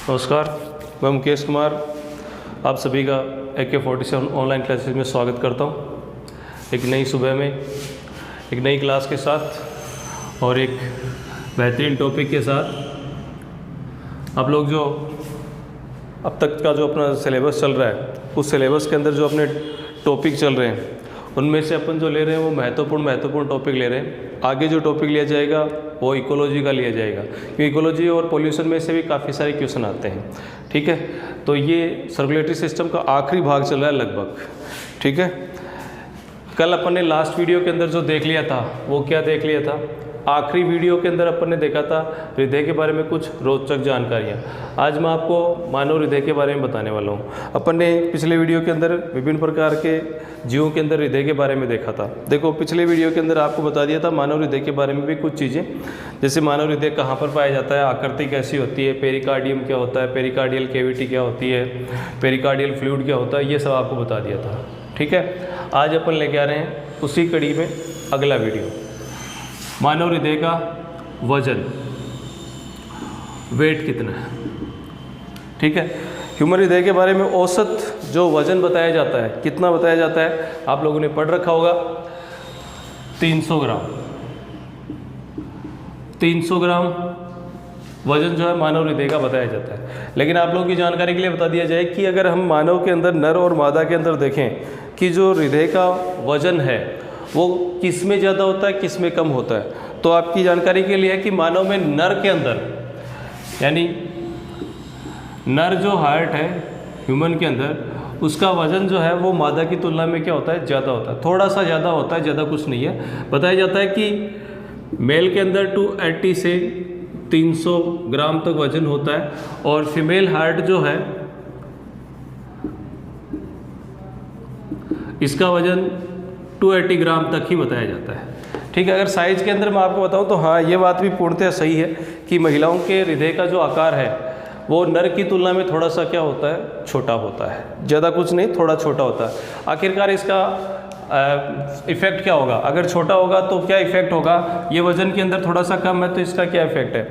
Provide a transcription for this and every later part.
नमस्कार, मैं मुकेश कुमार आप सभी का AK47 ऑनलाइन क्लासेस में स्वागत करता हूं। एक नई सुबह में एक नई क्लास के साथ और एक बेहतरीन टॉपिक के साथ। आप लोग जो अब तक का जो अपना सिलेबस चल रहा है, उस सिलेबस के अंदर जो अपने टॉपिक चल रहे हैं, उनमें से अपन जो ले रहे हैं वो महत्वपूर्ण टॉपिक ले रहे हैं। आगे जो टॉपिक लिया जाएगा वो इकोलॉजी का लिया जाएगा, क्योंकि इकोलॉजी और पोल्यूशन में से भी काफ़ी सारे क्वेश्चन आते हैं। ठीक है, तो ये सर्कुलेटरी सिस्टम का आखिरी भाग चल रहा है लगभग। ठीक है, कल अपन ने लास्ट वीडियो के अंदर जो देख लिया था वो क्या देख लिया था? आखिरी वीडियो के अंदर अपन ने देखा था हृदय के बारे में कुछ रोचक जानकारियाँ। आज मैं आपको मानव हृदय के बारे में बताने वाला हूँ। अपन ने पिछले वीडियो के अंदर विभिन्न प्रकार के जीवों के अंदर हृदय के बारे में देखा था। देखो, पिछले वीडियो के अंदर आपको बता दिया था मानव हृदय के बारे में भी कुछ चीज़ें, जैसे मानव हृदय कहाँ पर पाया जाता है, आकृति कैसी होती है, पेरिकार्डियम क्या होता है, पेरिकार्डियल कैविटी क्या होती है, पेरिकार्डियल फ्लूइड क्या होता है, ये सब आपको बता दिया था। ठीक है, आज अपन लेके आ रहे हैं उसी कड़ी में अगला वीडियो, मानव हृदय का वजन, वेट कितना है। ठीक है, ह्यूमन हृदय के बारे में औसत जो वजन बताया जाता है, कितना बताया जाता है, आप लोगों ने पढ़ रखा होगा 300 ग्राम। 300 ग्राम वजन जो है मानव हृदय का बताया जाता है। लेकिन आप लोगों की जानकारी के लिए बता दिया जाए कि अगर हम मानव के अंदर नर और मादा के अंदर देखें कि जो हृदय का वजन है वो किस में ज़्यादा होता है, किस में कम होता है, तो आपकी जानकारी के लिए है कि मानव में नर के अंदर, यानी नर जो हार्ट है ह्यूमन के अंदर, उसका वजन जो है वो मादा की तुलना में क्या होता है, ज़्यादा होता है। थोड़ा सा ज़्यादा होता है, ज़्यादा कुछ नहीं है। बताया जाता है कि मेल के अंदर 280 से 300 ग्राम तक वजन होता है और फीमेल हार्ट जो है इसका वजन 280 ग्राम तक ही बताया जाता है। ठीक है, अगर साइज़ के अंदर मैं आपको बताऊं तो हाँ, ये बात भी पूर्णतः सही है कि महिलाओं के हृदय का जो आकार है वो नर की तुलना में थोड़ा सा क्या होता है, छोटा होता है। ज़्यादा कुछ नहीं, थोड़ा छोटा होता है। आखिरकार इसका इफ़ेक्ट क्या होगा? अगर छोटा होगा तो क्या इफ़ेक्ट होगा? ये वज़न के अंदर थोड़ा सा कम है तो इसका क्या इफ़ेक्ट है?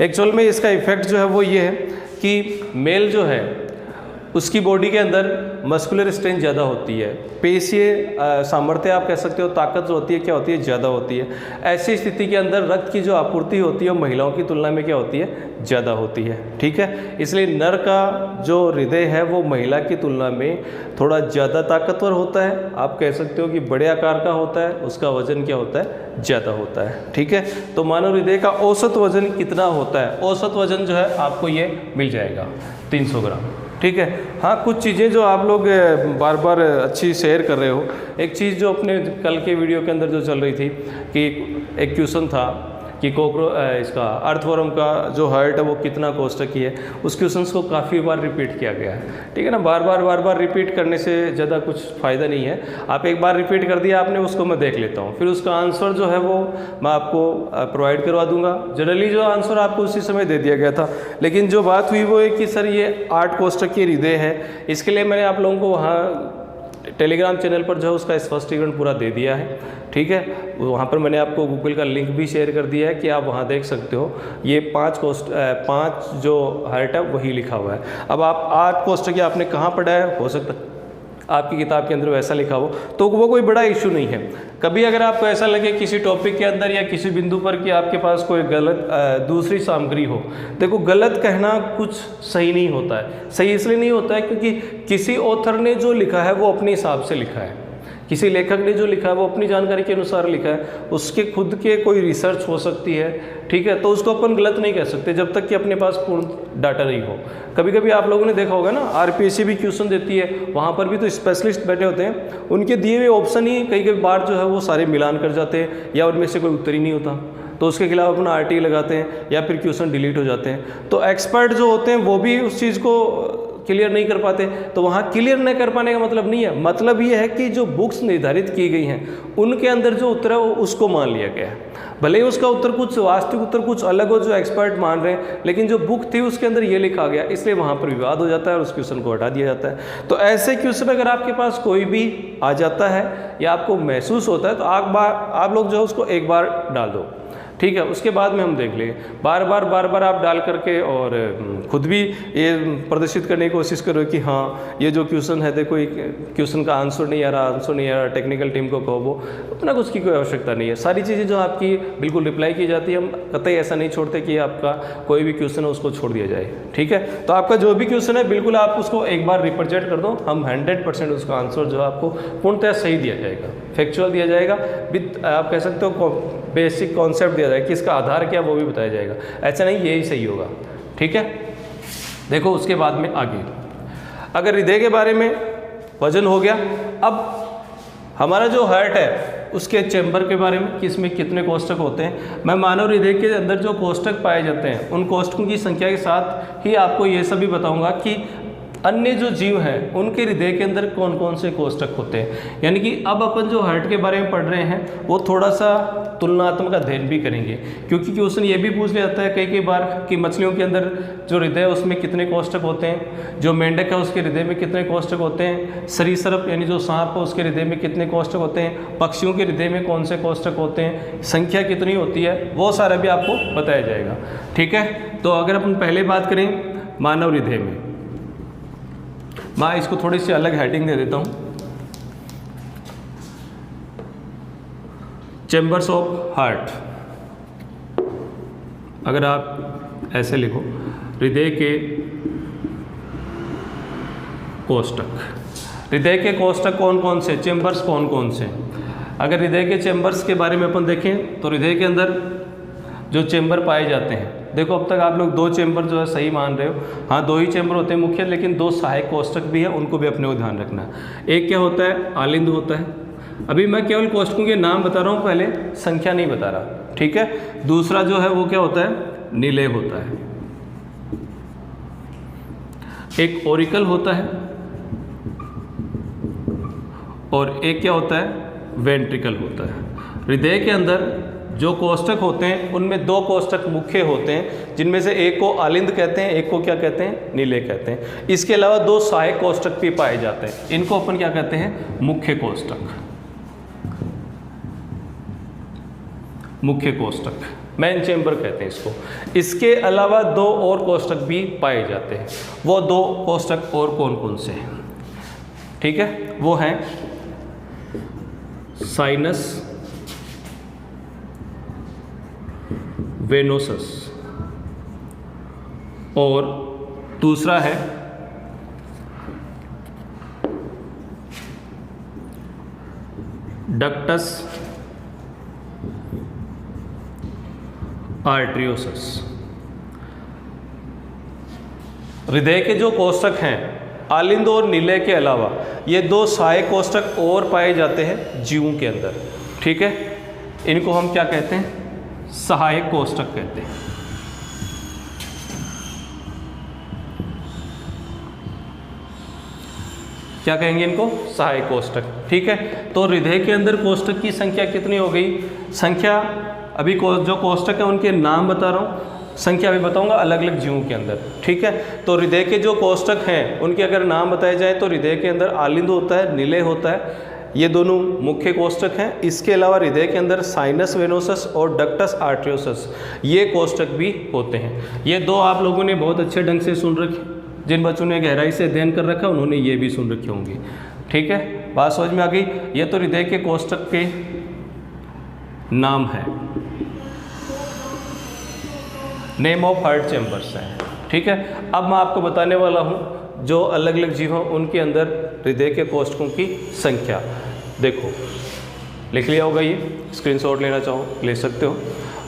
एक्चुअल में इसका इफ़ेक्ट जो है वो ये है कि मेल जो है उसकी बॉडी के अंदर मस्कुलर स्ट्रेंथ ज़्यादा होती है, पेशीय सामर्थ्य आप कह सकते हो, ताकत जो होती है क्या होती है, ज़्यादा होती है। ऐसी स्थिति के अंदर रक्त की जो आपूर्ति होती है वो महिलाओं की तुलना में क्या होती है, ज़्यादा होती है। ठीक है, इसलिए नर का जो हृदय है वो महिला की तुलना में थोड़ा ज़्यादा ताकतवर होता है। आप कह सकते हो कि बड़े आकार का होता है, उसका वजन क्या होता है, ज़्यादा होता है। ठीक है, तो मानव हृदय का औसत वजन कितना होता है? औसत वजन जो है आपको ये मिल जाएगा 300 ग्राम। ठीक है, हाँ, कुछ चीज़ें जो आप लोग बार बार अच्छी शेयर कर रहे हो। एक चीज़ जो अपने कल के वीडियो के अंदर जो चल रही थी कि एक क्वेश्चन था कि इसका अर्थवर्म का जो हार्ट है वो कितना कोष्ठकीय है। उस क्वेश्चन को काफ़ी बार रिपीट किया गया है। ठीक है ना, बार बार रिपीट करने से ज़्यादा कुछ फ़ायदा नहीं है। आप एक बार रिपीट कर दिया आपने, उसको मैं देख लेता हूँ, फिर उसका आंसर जो है वो मैं आपको प्रोवाइड करवा दूंगा। जनरली जो आंसर आपको उसी समय दे दिया गया था, लेकिन जो बात हुई वो है कि सर ये 8 कोष्ठकीय हृदय है। इसके लिए मैंने आप लोगों को वहाँ टेलीग्राम चैनल पर जो है उसका स्पष्टीकरण पूरा दे दिया है। ठीक है, वहाँ पर मैंने आपको गूगल का लिंक भी शेयर कर दिया है कि आप वहाँ देख सकते हो। ये 5 जो हार्ट है वही लिखा हुआ है। अब आप 8 कोष्ठकीय आपने कहाँ पढ़ा है, हो सकता है आपकी किताब के अंदर वैसा लिखा हो, तो वो कोई बड़ा इशू नहीं है। कभी अगर आपको ऐसा लगे किसी टॉपिक के अंदर या किसी बिंदु पर कि आपके पास कोई गलत दूसरी सामग्री हो, देखो गलत कहना कुछ सही नहीं होता है। सही इसलिए नहीं होता है क्योंकि किसी ऑथर ने जो लिखा है वो अपने हिसाब से लिखा है, किसी लेखक ने जो लिखा है वो अपनी जानकारी के अनुसार लिखा है, उसके खुद के कोई रिसर्च हो सकती है। ठीक है, तो उसको अपन गलत नहीं कह सकते जब तक कि अपने पास पूर्ण डाटा नहीं हो। कभी कभी आप लोगों ने देखा होगा ना, RPSC भी क्वेश्चन देती है, वहाँ पर भी तो स्पेशलिस्ट बैठे होते हैं, उनके दिए हुए ऑप्शन ही कई बार जो है वो सारे मिलान कर जाते हैं या उनमें से कोई उत्तर ही नहीं होता, तो उसके खिलाफ अपना RT लगाते हैं या फिर क्वेश्चन डिलीट हो जाते हैं। तो एक्सपर्ट जो होते हैं वो भी उस चीज़ को क्लियर नहीं कर पाते। तो वहाँ क्लियर न कर पाने का मतलब नहीं है, मतलब ये है कि जो बुक्स निर्धारित की गई हैं उनके अंदर जो उत्तर है वो उसको मान लिया गया है। भले ही उसका उत्तर कुछ वास्तविक उत्तर कुछ अलग हो जो एक्सपर्ट मान रहे हैं, लेकिन जो बुक थी उसके अंदर ये लिखा गया, इसलिए वहाँ पर विवाद हो जाता है और उस क्वेश्चन को हटा दिया जाता है। तो ऐसे क्वेश्चन अगर आपके पास कोई भी आ जाता है या आपको महसूस होता है तो आप लोग जो है उसको एक बार डाल दो। ठीक है, उसके बाद में हम देख लेंगे। बार बार आप डाल करके और खुद भी ये प्रदर्शित करने की कोशिश करो कि हाँ ये जो क्वेश्चन है देखो, क्वेश्चन का आंसर नहीं आ रहा, टेक्निकल टीम को कहो, वो उतना कुछ की कोई आवश्यकता नहीं है। सारी चीज़ें जो आपकी बिल्कुल रिप्लाई की जाती है, हम कतई ऐसा नहीं छोड़ते कि आपका कोई भी क्वेश्चन है उसको छोड़ दिया जाए। ठीक है, तो आपका जो भी क्वेश्चन है बिल्कुल आप उसको एक बार रिप्रेजेंट कर दो, हम 100% उसका आंसर जो आपको पूर्णतः सही दिया जाएगा, फैक्चुअल दिया जाएगा, विद आप कह सकते हो बेसिक कॉन्सेप्ट दिया जाएगा कि इसका आधार क्या वो भी बताया जाएगा। ऐसा नहीं यही सही होगा। ठीक है, देखो उसके बाद में आगे, अगर हृदय के बारे में वजन हो गया, अब हमारा जो हार्ट है उसके चैम्बर के बारे में कि इसमें कितने कोष्ठक होते हैं। मैं मानव हृदय के अंदर जो कोष्ठक पाए जाते हैं उन कोष्ठकों की संख्या के साथ ही आपको ये सब भी बताऊंगा कि अन्य जो जीव हैं उनके हृदय के अंदर कौन कौन से कोष्ठक होते हैं। यानी कि अब अपन जो हार्ट के बारे में पढ़ रहे हैं वो थोड़ा सा तुलनात्मक अध्ययन भी करेंगे, क्योंकि क्वेश्चन ये भी पूछ लिया जाता है कई बार कि मछलियों के अंदर जो हृदय है उसमें कितने कोष्ठक होते हैं, जो मेंढक है उसके हृदय में कितने कोष्ठक होते हैं, सरीसृप यानी जो सांप है उसके हृदय में कितने कोष्ठक होते हैं, पक्षियों के हृदय में कौन से कोष्ठक होते हैं, संख्या कितनी होती है, वो सारा भी आपको बताया जाएगा। ठीक है, तो अगर अपन पहले बात करें मानव हृदय में, मैं इसको थोड़ी सी अलग हेडिंग दे देता हूँ, चैम्बर्स ऑफ हार्ट। अगर आप ऐसे लिखो, हृदय के कोष्ठक, हृदय के कोष्ठक कौन कौन से, चैम्बर्स कौन कौन से। अगर हृदय के चैम्बर्स के बारे में अपन देखें तो हृदय के अंदर जो चैम्बर पाए जाते हैं, देखो अब तक आप लोग 2 चैम्बर जो है सही मान रहे हो, हाँ 2 ही चैम्बर होते हैं मुख्य, लेकिन 2 सहायक कोष्ठक भी है, उनको भी अपने को ध्यान रखना है। एक क्या होता है, आलिंद होता है। अभी मैं केवल कोष्ठकों के नाम बता रहा हूँ, पहले संख्या नहीं बता रहा। ठीक है, दूसरा जो है वो क्या होता है, निलय होता है। एक ओरिकल होता है और एक क्या होता है, वेंट्रिकल होता है। हृदय के अंदर जो कोष्ठक होते हैं उनमें 2 कोष्ठक मुख्य होते हैं, जिनमें से एक को आलिंद कहते हैं, एक को क्या कहते हैं, निलय कहते हैं। इसके अलावा 2 सहायक कोष्ठक भी पाए जाते हैं, इनको अपन क्या कहते हैं, मुख्य कोष्ठक, मुख्य कोष्ठक, मेन चैम्बर कहते हैं इसको। इसके अलावा 2 और कोष्ठक भी पाए जाते हैं। वो 2 कोष्ठक और कौन कौन से हैं, ठीक है, वो हैं साइनस वेनोसस, और दूसरा है डक्टस आर्टरियोसस। हृदय के जो कोष्ठक हैं आलिंद और निलय के अलावा ये 2 सहायक कोष्ठक और पाए जाते हैं जीवों के अंदर। ठीक है, इनको हम क्या कहते हैं, सहायक कोष्ठक कहते हैं। क्या कहेंगे इनको, सहायक कोष्ठक। ठीक है, तो हृदय के अंदर कोष्ठक की संख्या कितनी हो गई, संख्या अभी जो कोष्ठक है उनके नाम बता रहा हूँ, संख्या भी बताऊंगा अलग अलग जीवों के अंदर। ठीक है, तो हृदय के जो कोष्ठक हैं उनके अगर नाम बताए जाए तो हृदय के अंदर आलिंद होता है, निलय होता है, ये दोनों मुख्य कोष्ठक हैं। इसके अलावा हृदय के अंदर साइनस वेनोसस और डक्टस आर्टरियोसस ये कोष्ठक भी होते हैं। ये 2 आप लोगों ने बहुत अच्छे ढंग से सुन रखे, जिन बच्चों ने गहराई से अध्ययन कर रखा उन्होंने ये भी सुन रखे होंगे। ठीक है, बात समझ में आ गई। ये तो हृदय के कोष्ठक के नाम है, नेम ऑफ हार्ट चैम्बर्स हैं। ठीक है, अब मैं आपको बताने वाला हूँ जो अलग अलग जीव हैं उनके अंदर हृदय के कोष्ठकों की संख्या। देखो लिख लिया होगा, ये स्क्रीनशॉट लेना चाहो ले सकते हो।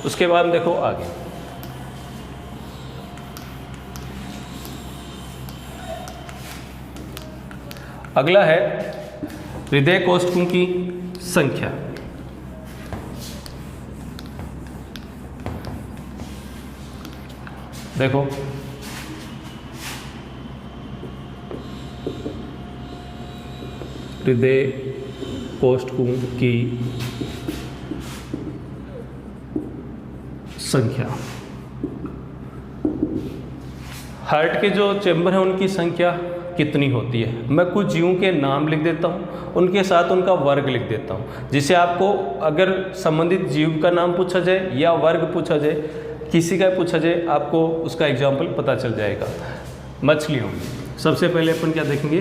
उसके बाद देखो आगे, अगला है हृदय कोष्ठकों की संख्या। देखो हृदय कोष्ठकों की संख्या, हार्ट के जो चैम्बर हैं उनकी संख्या कितनी होती है। मैं कुछ जीवों के नाम लिख देता हूँ, उनके साथ उनका वर्ग लिख देता हूँ, जिससे आपको अगर संबंधित जीव का नाम पूछा जाए या वर्ग पूछा जाए, किसी का पूछा जाए, आपको उसका एग्जाम्पल पता चल जाएगा। मछलियों में सबसे पहले अपन क्या देखेंगे,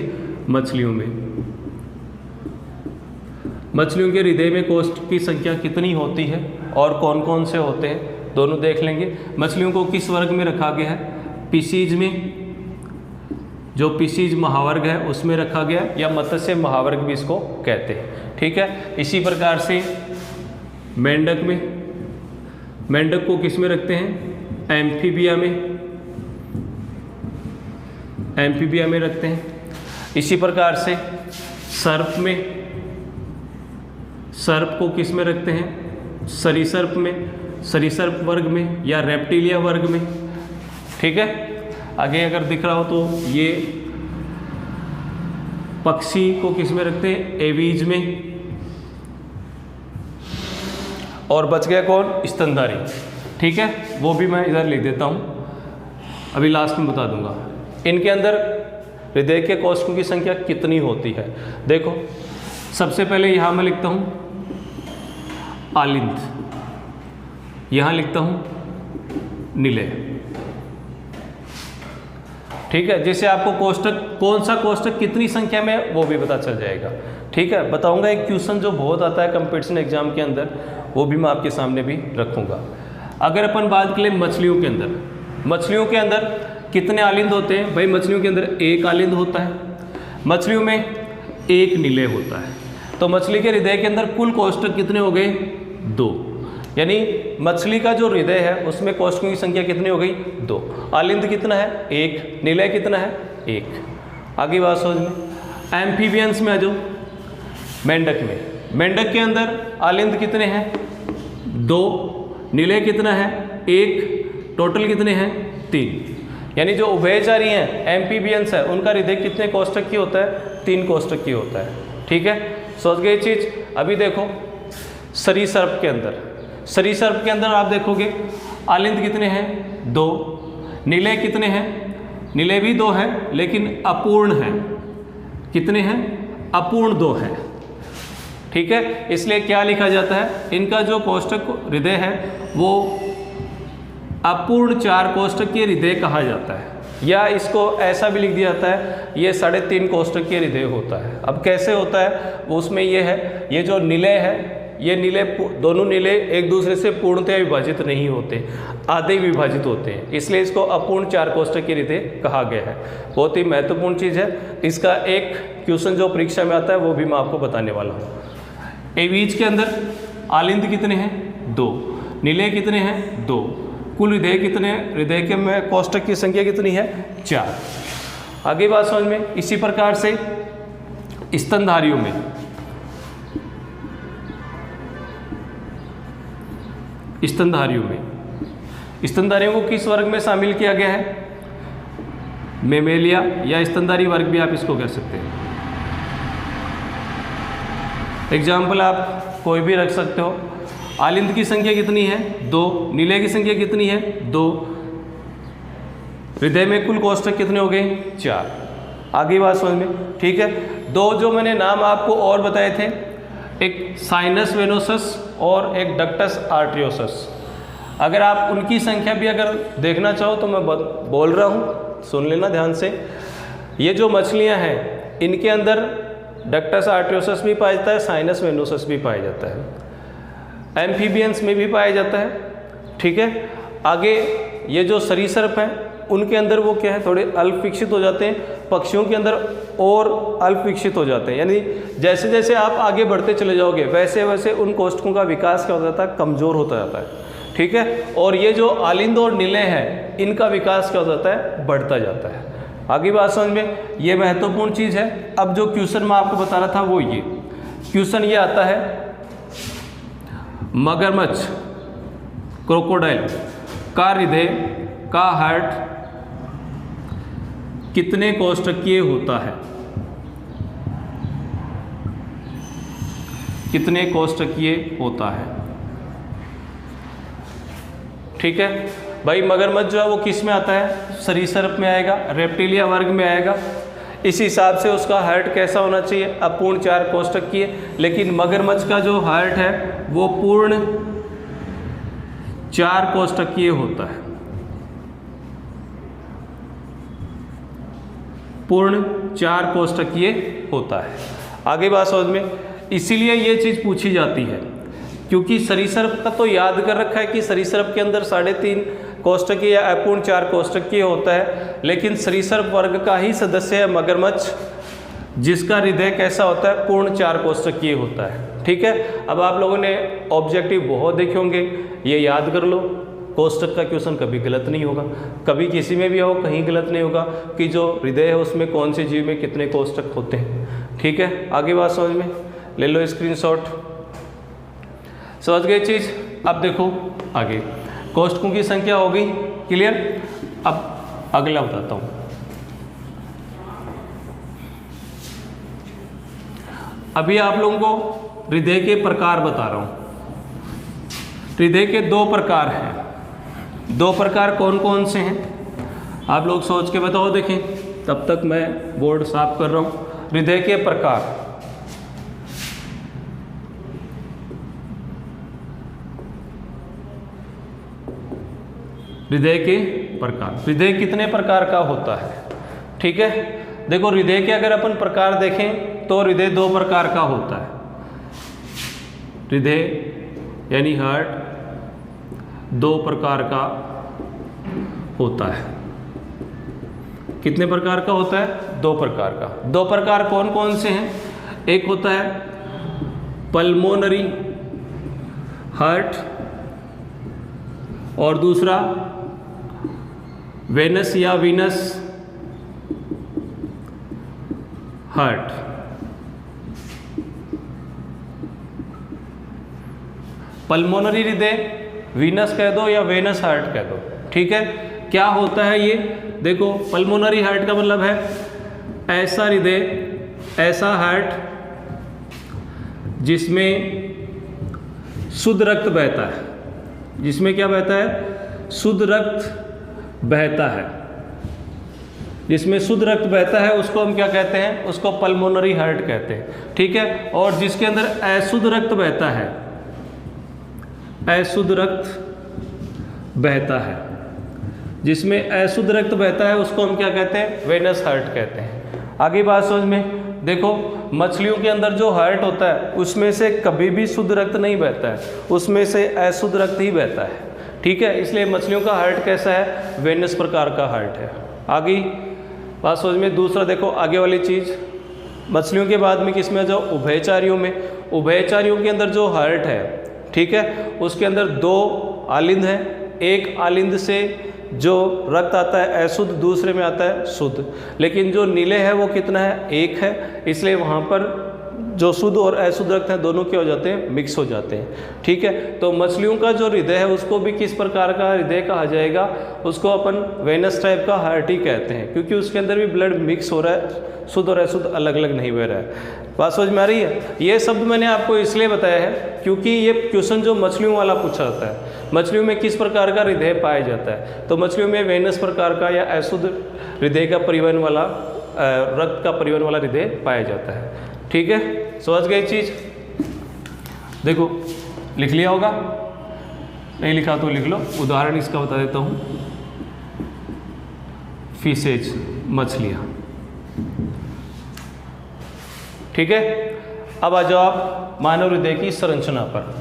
मछलियों के हृदय में कोष्ठ की संख्या कितनी होती है और कौन कौन से होते हैं, दोनों देख लेंगे। मछलियों को किस वर्ग में रखा गया है, पिसीज में, जो पिसीज महावर्ग है उसमें रखा गया, या मत्स्य महावर्ग भी इसको कहते हैं। ठीक है, इसी प्रकार से मेंढक में, मेंढक को किस में रखते हैं, एम्फीबिया में रखते हैं। इसी प्रकार से सर्प में, सर्प को किस में रखते हैं, सरीसर्प में, सरीसर्प वर्ग में या रेप्टिलिया वर्ग में। ठीक है, आगे अगर दिख रहा हो तो ये पक्षी को किस में रखते हैं, एवीज में। और बच गया कौन, स्तनधारी। ठीक है, वो भी मैं इधर लिख देता हूँ, अभी लास्ट में बता दूंगा। इनके अंदर हृदय के कोशिकाओं की संख्या कितनी होती है। देखो सबसे पहले यहाँ मैं लिखता हूँ आलिंद, यहाँ लिखता हूँ निलय। ठीक है, जिससे आपको कोष्ठक, कौन सा कोष्ठक कितनी संख्या में, वो भी पता चल जाएगा। ठीक है, बताऊंगा एक क्वेश्चन जो बहुत आता है कंपटीशन एग्जाम के अंदर, वो भी मैं आपके सामने भी रखूंगा। अगर अपन बात करें मछलियों के अंदर, मछलियों के अंदर कितने आलिंद होते हैं भाई, मछलियों के अंदर एक आलिंद होता है, मछलियों में एक निलय होता है। तो मछली के हृदय के अंदर कुल कोष्ठक कितने हो गए, 2। यानी मछली का जो हृदय है उसमें कोष्ठकों की संख्या कितनी हो गई, 2। आलिंद कितना है, 1। निलय कितना है, 1। आगे बात समझ में। एम्फीबियंस में आ जाओ, मेंढक में, मेंढक के अंदर आलिंद कितने हैं, 2। निलय कितना है, 1। टोटल कितने हैं, 3। यानी जो उभयचारी हैं, एम्फीबियंस है, उनका हृदय कितने कोष्ठक की होता है, 3 कोष्ठक की होता है। ठीक है, सोच गए चीज। अभी देखो सरीसर्प के अंदर, सरीसर्प के अंदर आप देखोगे आलिंद कितने हैं, 2। निलय कितने हैं, निलय भी 2 है लेकिन अपूर्ण है। कितने हैं, अपूर्ण 2 है। ठीक है, इसलिए क्या लिखा जाता है, इनका जो कोष्ठक हृदय है वो अपूर्ण 4 कोष्ठक के हृदय कहा जाता है, या इसको ऐसा भी लिख दिया जाता है ये 3.5 कोष्ठक के हृदय होता है। अब कैसे होता है वो उसमें ये है, ये जो निलय है, ये निलय, दोनों निलय एक दूसरे से पूर्णतः विभाजित नहीं होते, आधे विभाजित होते हैं, इसलिए इसको अपूर्ण 4 कोष्ठक के हृदय कहा गया है। बहुत ही महत्वपूर्ण चीज़ है। इसका एक क्वेश्चन जो परीक्षा में आता है वो भी मैं आपको बताने वाला हूँ। एवीज के अंदर आलिंद कितने हैं, 2। निलय कितने हैं, 2। कुल हृदय कितने, हृदय के में कोष्ठक की संख्या कितनी है, 4। आगे बात समझ में। इसी प्रकार से स्तनधारियों में, स्तनधारियों को किस वर्ग में शामिल किया गया है, मेमेलिया या स्तनधारी वर्ग भी आप इसको कह सकते हैं। एग्जाम्पल आप कोई भी रख सकते हो। आलिंद की संख्या कितनी है, 2। निलय की संख्या कितनी है, 2। हृदय में कुल कोष्ठक कितने हो गए, 4। आगे बात समझ में। ठीक है, 2 जो मैंने नाम आपको और बताए थे, एक साइनस वेनोसस और एक डक्टस आर्टरियोसस। अगर आप उनकी संख्या भी अगर देखना चाहो तो मैं बोल रहा हूँ, सुन लेना ध्यान से। ये जो मछलियाँ हैं इनके अंदर डक्टस आर्टरियोसस भी पाया जाता है, साइनस वेनोसस भी पाया जाता है, एम्फीबियंस में भी पाया जाता है। ठीक है, आगे ये जो सरीसर्प हैं उनके अंदर वो क्या है, थोड़े अल्प विकसित हो जाते हैं, पक्षियों के अंदर और अल्प विकसित हो जाते हैं। यानी जैसे जैसे आप आगे बढ़ते चले जाओगे वैसे वैसे उन कोष्ठकों का विकास क्या हो जाता है, कमज़ोर होता जाता है। ठीक है, और ये जो आलिंद और निलय है इनका विकास क्या हो जाता है, बढ़ता जाता है। आगे बात समझ में, ये महत्वपूर्ण चीज़ है। अब जो क्वेश्चन मैं आपको बता रहा था वो ये क्वेश्चन ये आता है, मगरमच्छ, क्रोकोडाइल का हृदय का हार्ट कितने कोष्ठकीय होता है, कितने कोष्ठकीय होता है। ठीक है भाई, मगरमच्छ जो है वो किस में आता है, सरीसर्प में आएगा, रेप्टिलिया वर्ग में आएगा। इस हिसाब से उसका हार्ट कैसा होना चाहिए, अब पूर्ण 4 कोष्ठक की है, लेकिन मगरमच्छ का जो हार्ट है वो पूर्ण 4 कोष्ठकीय होता है, पूर्ण 4 कोष्ठकीय होता है। आगे बात समझ में, इसीलिए ये चीज़ पूछी जाती है क्योंकि सरीसृप का तो याद कर रखा है कि सरीसृप के अंदर 3.5 कोष्ठकीय या अपूर्ण 4 कोष्ठकीय होता है, लेकिन सरीसृप वर्ग का ही सदस्य है मगरमच्छ, जिसका हृदय कैसा होता है, पूर्ण 4 कोष्ठकीय होता है। ठीक है, अब आप लोगों ने ऑब्जेक्टिव बहुत देखे होंगे, ये याद कर लो। कोष्ठक का क्वेश्चन कभी गलत नहीं होगा, कभी किसी में भी हो कहीं गलत नहीं होगा कि जो हृदय है उसमें कौन से जीव में कितने कोष्ठक होते हैं। ठीक है, आगे बात समझ में, ले लो स्क्रीनशॉट। समझ गए चीज़। अब देखो आगे, कोष्ठकों की संख्या हो गई क्लियर। अब अगला बताता हूँ। अभी आप लोगों को हृदय के प्रकार बता रहा हूँ। हृदय के 2 प्रकार हैं। 2 प्रकार कौन कौन से हैं आप लोग सोच के बताओ, देखें, तब तक मैं बोर्ड साफ कर रहा हूँ। हृदय के प्रकार, हृदय के प्रकार, हृदय कितने प्रकार का होता है। ठीक है, देखो हृदय के अगर अपन प्रकार देखें तो हृदय 2 प्रकार का होता है। हृदय यानी हार्ट 2 प्रकार का होता है। कितने प्रकार का होता है, 2 प्रकार का। 2 प्रकार कौन कौन से हैं, एक होता है पल्मोनरी हार्ट और दूसरा वेनस या वीनस हार्ट। पल्मोनरी हृदय, वीनस कह दो या वेनस हार्ट कह दो। ठीक है, क्या होता है ये, देखो पल्मोनरी हार्ट का मतलब है ऐसा हृदय, ऐसा हार्ट जिसमें शुद्ध रक्त बहता है, जिसमें क्या बहता है, शुद्ध रक्त बहता है। जिसमें शुद्ध रक्त बहता है उसको हम क्या कहते हैं, उसको पल्मोनरी हार्ट कहते हैं। ठीक है, और जिसके अंदर अशुद्ध रक्त बहता है, अशुद्ध रक्त बहता है, जिसमें अशुद्ध रक्त बहता है उसको हम क्या कहते हैं, वेनस हार्ट कहते हैं। आगे बात समझ में, देखो मछलियों के अंदर जो हार्ट होता है उसमें से कभी भी शुद्ध रक्त नहीं बहता है, उसमें से अशुद्ध रक्त ही बहता है। ठीक है, इसलिए मछलियों का हार्ट कैसा है, वेनस प्रकार का हार्ट है। आगे बात समझ में। दूसरा देखो आगे वाली चीज़, मछलियों के बाद में किस में जाओ, उभयचारियों में। उभयचारियों के अंदर जो हार्ट है, ठीक है, उसके अंदर 2 आलिंद हैं। एक आलिंद से जो रक्त आता है अशुद्ध, दूसरे में आता है शुद्ध, लेकिन जो नीले है वो कितना है, 1 है। इसलिए वहाँ पर जो शुद्ध और अशुद्ध रक्त हैं दोनों क्या हो जाते हैं, मिक्स हो जाते हैं। ठीक है, तो मछलियों का जो हृदय है उसको भी किस प्रकार का हृदय कहा जाएगा, उसको अपन वेनस टाइप का हार्ट ही कहते हैं, क्योंकि उसके अंदर भी ब्लड मिक्स हो रहा है, शुद्ध और अशुद्ध अलग अलग नहीं बह रहा है। बात समझ में आ रही है। ये शब्द मैंने आपको इसलिए बताया है क्योंकि ये क्वेश्चन जो मछलियों वाला पूछा जाता है, मछलियों में किस प्रकार का हृदय पाया जाता है, तो मछलियों में वेनस प्रकार का या अशुद्ध हृदय का परिवहन वाला, रक्त का परिवहन वाला हृदय पाया जाता है। ठीक है, समझ गए चीज़। देखो लिख लिया होगा, नहीं लिखा तो लिख लो, उदाहरण इसका बता देता हूँ। फिशेज, मछलियाँ। ठीक है, अब आ जाओ आप मानव हृदय की संरचना पर।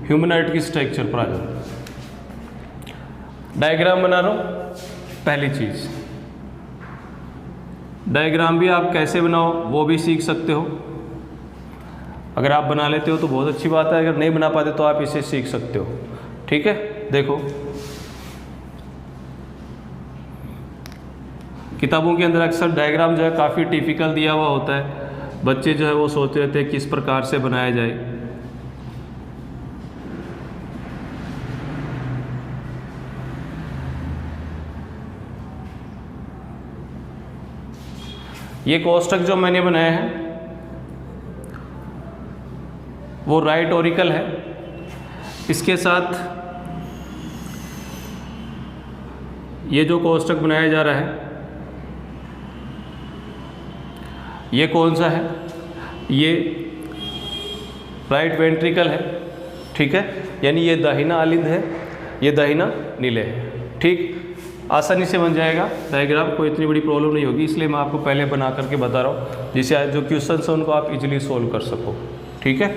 ह्यूमनॉइड की स्ट्रक्चर पर आ जाओ। डायग्राम बना रहा हूँ। पहली चीज़, डायग्राम भी आप कैसे बनाओ वो भी सीख सकते हो। अगर आप बना लेते हो तो बहुत अच्छी बात है, अगर नहीं बना पाते तो आप इसे सीख सकते हो। ठीक है, देखो किताबों के अंदर अक्सर डायग्राम जो है काफ़ी टिपिकल दिया हुआ होता है, बच्चे जो है वो सोचते रहते हैं किस प्रकार से बनाया जाए। ये कोष्ठक जो मैंने बनाया है वो राइट ऑरिकल है, इसके साथ ये जो कोष्ठक बनाया जा रहा है ये कौन सा है? ये राइट वेंट्रिकल है, ठीक है, यानी ये दाहिना आलिंद है, ये दाहिना निलय है। ठीक, आसानी से बन जाएगा डायग्राम, कोई इतनी बड़ी प्रॉब्लम नहीं होगी, इसलिए मैं आपको पहले बना करके बता रहा हूँ जिससे जो क्वेश्चन है उनको आप इजीली सोल्व कर सको। ठीक है,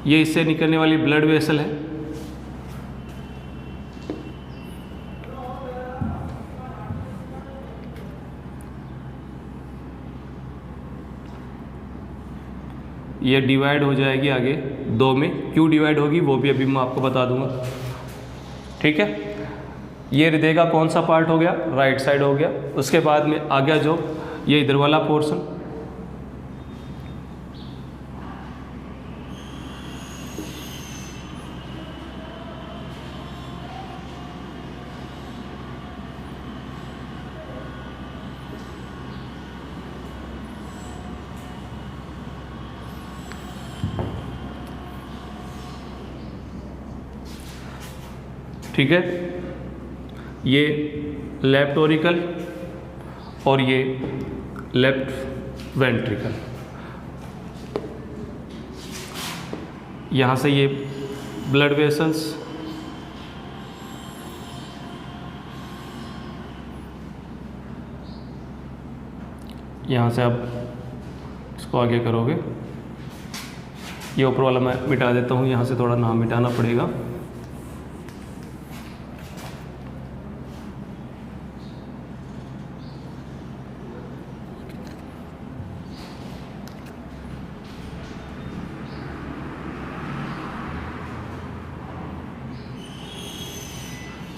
ये इससे निकलने वाली ब्लड वेसल है। ये डिवाइड हो जाएगी आगे दो में, क्यों डिवाइड होगी वो भी अभी मैं आपको बता दूंगा। ठीक है, ये हृदय का कौन सा पार्ट हो गया? राइट साइड हो गया। उसके बाद में आ गया जो ये इधर वाला पोर्शन, ठीक है, ये लेफ्ट ऑरिकल और ये लेफ्ट वेंट्रिकल। यहाँ से ये ब्लड वेसल्स, यहाँ से आप इसको आगे करोगे, ये ऊपर वाला मैं मिटा देता हूँ, यहाँ से थोड़ा नाम मिटाना पड़ेगा।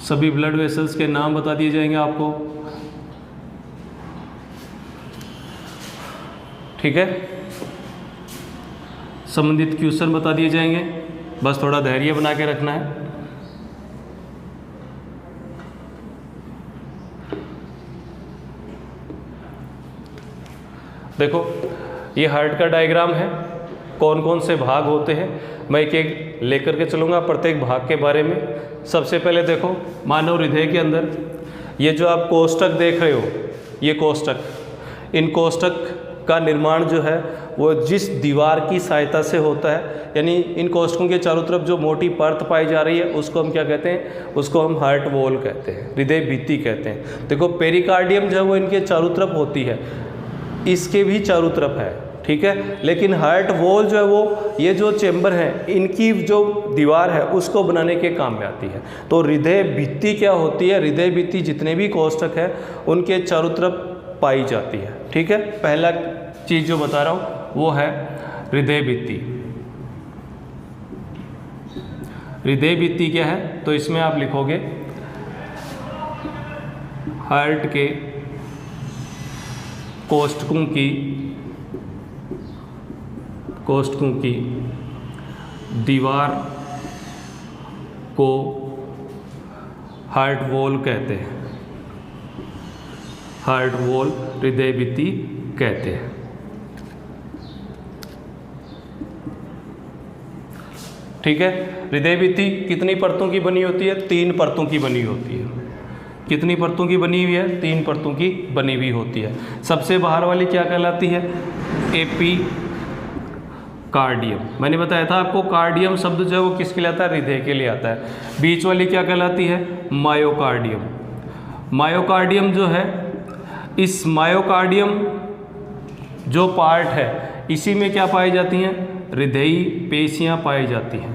सभी ब्लड वेसल्स के नाम बता दिए जाएंगे आपको। ठीक है, संबंधित क्वेश्चन बता दिए जाएंगे, बस थोड़ा धैर्य बना के रखना है। देखो, ये हार्ट का डायग्राम है, कौन कौन से भाग होते हैं मैं एक एक लेकर के चलूँगा प्रत्येक भाग के बारे में। सबसे पहले देखो, मानव हृदय के अंदर ये जो आप कोष्ठक देख रहे हो, ये कोष्ठक, इन कोष्ठक का निर्माण जो है वो जिस दीवार की सहायता से होता है, यानी इन कोष्ठकों के चारों तरफ जो मोटी परत पाई जा रही है उसको हम क्या कहते हैं? उसको हम हार्ट वॉल कहते हैं, हृदय भित्ति कहते हैं। देखो, पेरिकार्डियम जो है वो इनके चारों तरफ होती है, इसके भी चारों तरफ है, ठीक है, लेकिन हार्ट वॉल जो है वो ये जो चेंबर है इनकी जो दीवार है उसको बनाने के काम में आती है। तो हृदय भित्ति क्या होती है? हृदय भित्ति जितने भी कोष्ठक है उनके चारों तरफ पाई जाती है। ठीक है, पहला चीज़ जो बता रहा हूँ वो है हृदय भित्ति। हृदय भित्ति क्या है? तो इसमें आप लिखोगे हार्ट के कोष्ठकों की दीवार को हार्ट वॉल कहते हैं, हार्ट वॉल हृदय भित्ति कहते हैं। ठीक है, हृदय भित्ति कितनी परतों की बनी होती है? 3 परतों की बनी होती है। कितनी परतों की बनी हुई है? 3 परतों की बनी हुई होती है। सबसे बाहर वाली क्या कहलाती है? AP cardium. मैंने बताया था आपको, कार्डियम शब्द जो है वो किसके लिए आता है? हृदय के लिए आता है। बीच वाली क्या कहलाती है? मायोकार्डियम। मायोकार्डियम जो है, इस मायोकार्डियम जो पार्ट है इसी में क्या पाई जाती हैं? हृदयी पेशियां पाई जाती हैं,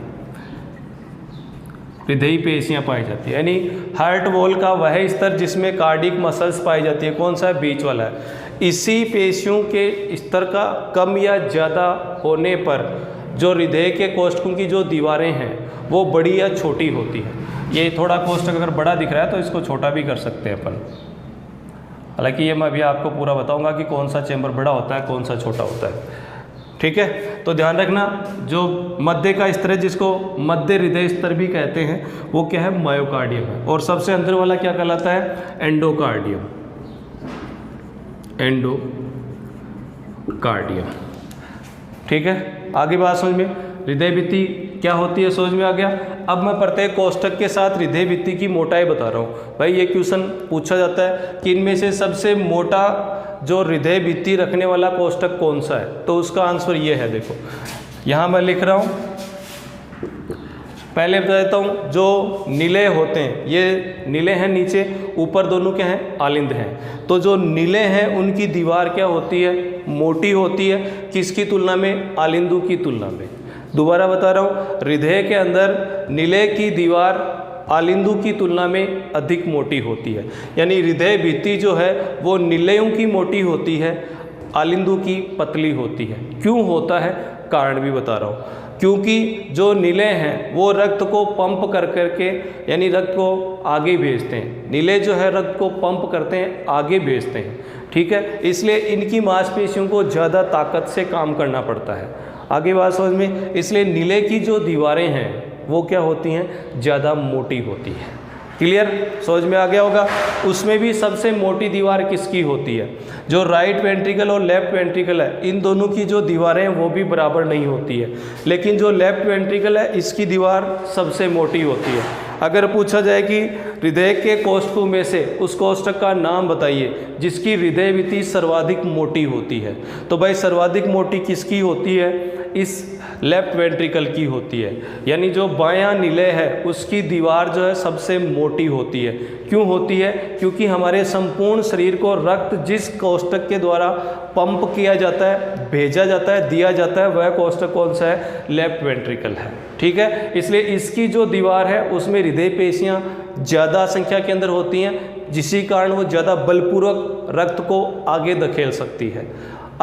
हृदयी पेशियां पाई जाती है। यानी हार्ट वॉल का वह स्तर जिसमें कार्डिक मसल्स पाई जाती है, कौन सा है? बीच वाला है। इसी पेशियों के स्तर का कम या ज़्यादा होने पर जो हृदय के कोष्ठकों की जो दीवारें हैं वो बड़ी या छोटी होती है। ये थोड़ा कोष्ठक अगर बड़ा दिख रहा है तो इसको छोटा भी कर सकते हैं अपन। हालांकि ये मैं अभी आपको पूरा बताऊंगा कि कौन सा चेंबर बड़ा होता है, कौन सा छोटा होता है। ठीक है, तो ध्यान रखना, जो मध्य का स्तर है जिसको मध्य हृदय स्तर भी कहते हैं वो क्या है? मायोकार्डियम है। और सबसे अंदर वाला क्या कहलाता है? एंडोकार्डियम। एंडोकार्डियम। ठीक है, आगे बात समझ में। हृदय भित्ति क्या होती है समझ में आ गया। अब मैं प्रत्येक कोष्ठक के साथ हृदय भित्ति की मोटाई बता रहा हूँ। भाई ये क्वेश्चन पूछा जाता है कि इनमें से सबसे मोटा जो हृदय भित्ति रखने वाला कोष्ठक कौन सा है, तो उसका आंसर ये है। देखो यहाँ मैं लिख रहा हूँ, पहले बता देता हूँ, जो निलय होते हैं, ये निलय हैं नीचे, ऊपर दोनों क्या हैं, आलिंद हैं। तो जो निलय हैं उनकी दीवार क्या होती है, मोटी होती है। किसकी तुलना में, आलिंदु की तुलना में। दोबारा बता रहा हूँ, हृदय के अंदर निलय की दीवार आलिंदु की तुलना में अधिक मोटी होती है। यानी हृदय भित्ति जो है वो निलयों की मोटी होती है, आलिंदु की पतली होती है। क्यों होता है, कारण भी बता रहा हूँ। क्योंकि जो निलय हैं वो रक्त को पंप कर करके, यानी रक्त को आगे भेजते हैं। निलय जो है रक्त को पंप करते हैं, आगे भेजते हैं, ठीक है। इसलिए इनकी मांसपेशियों को ज़्यादा ताकत से काम करना पड़ता है। आगे बात समझ में। इसलिए निलय की जो दीवारें हैं वो क्या होती हैं, ज़्यादा मोटी होती है। क्लियर, समझ में आ गया होगा। उसमें भी सबसे मोटी दीवार किसकी होती है, जो राइट वेंट्रिकल और लेफ्ट वेंट्रिकल है, इन दोनों की जो दीवारें हैं वो भी बराबर नहीं होती है। लेकिन जो लेफ्ट वेंट्रिकल है इसकी दीवार सबसे मोटी होती है। अगर पूछा जाए कि हृदय के कोष्ठकों में से उस कोष्ठक का नाम बताइए जिसकी हृदय भित्ति सर्वाधिक मोटी होती है, तो भाई सर्वाधिक मोटी किसकी होती है, इस लेफ्ट वेंट्रिकल की होती है। यानी जो बायां निलय है उसकी दीवार जो है सबसे मोटी होती है। क्यों होती है, क्योंकि हमारे संपूर्ण शरीर को रक्त जिस कोष्ठक के द्वारा पंप किया जाता है, भेजा जाता है, दिया जाता है, वह कोष्ठक कौन सा है, लेफ्ट वेंट्रिकल है, ठीक है। इसलिए इसकी जो दीवार है उसमें हृदय पेशियाँ ज़्यादा संख्या के अंदर होती हैं, जिसी कारण वो ज़्यादा बलपूर्वक रक्त को आगे धकेल सकती है।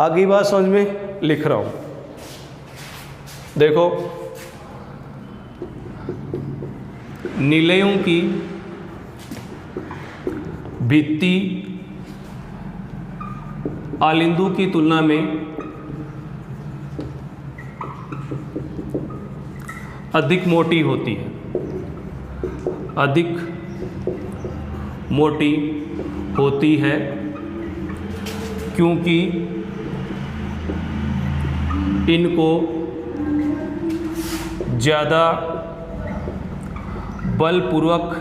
आगे बात समझ में लिख रहा हूँ। देखो, निलयों की भित्ति आलिंदु की तुलना में अधिक मोटी होती है, अधिक मोटी होती है, क्योंकि इनको ज़्यादा बलपूर्वक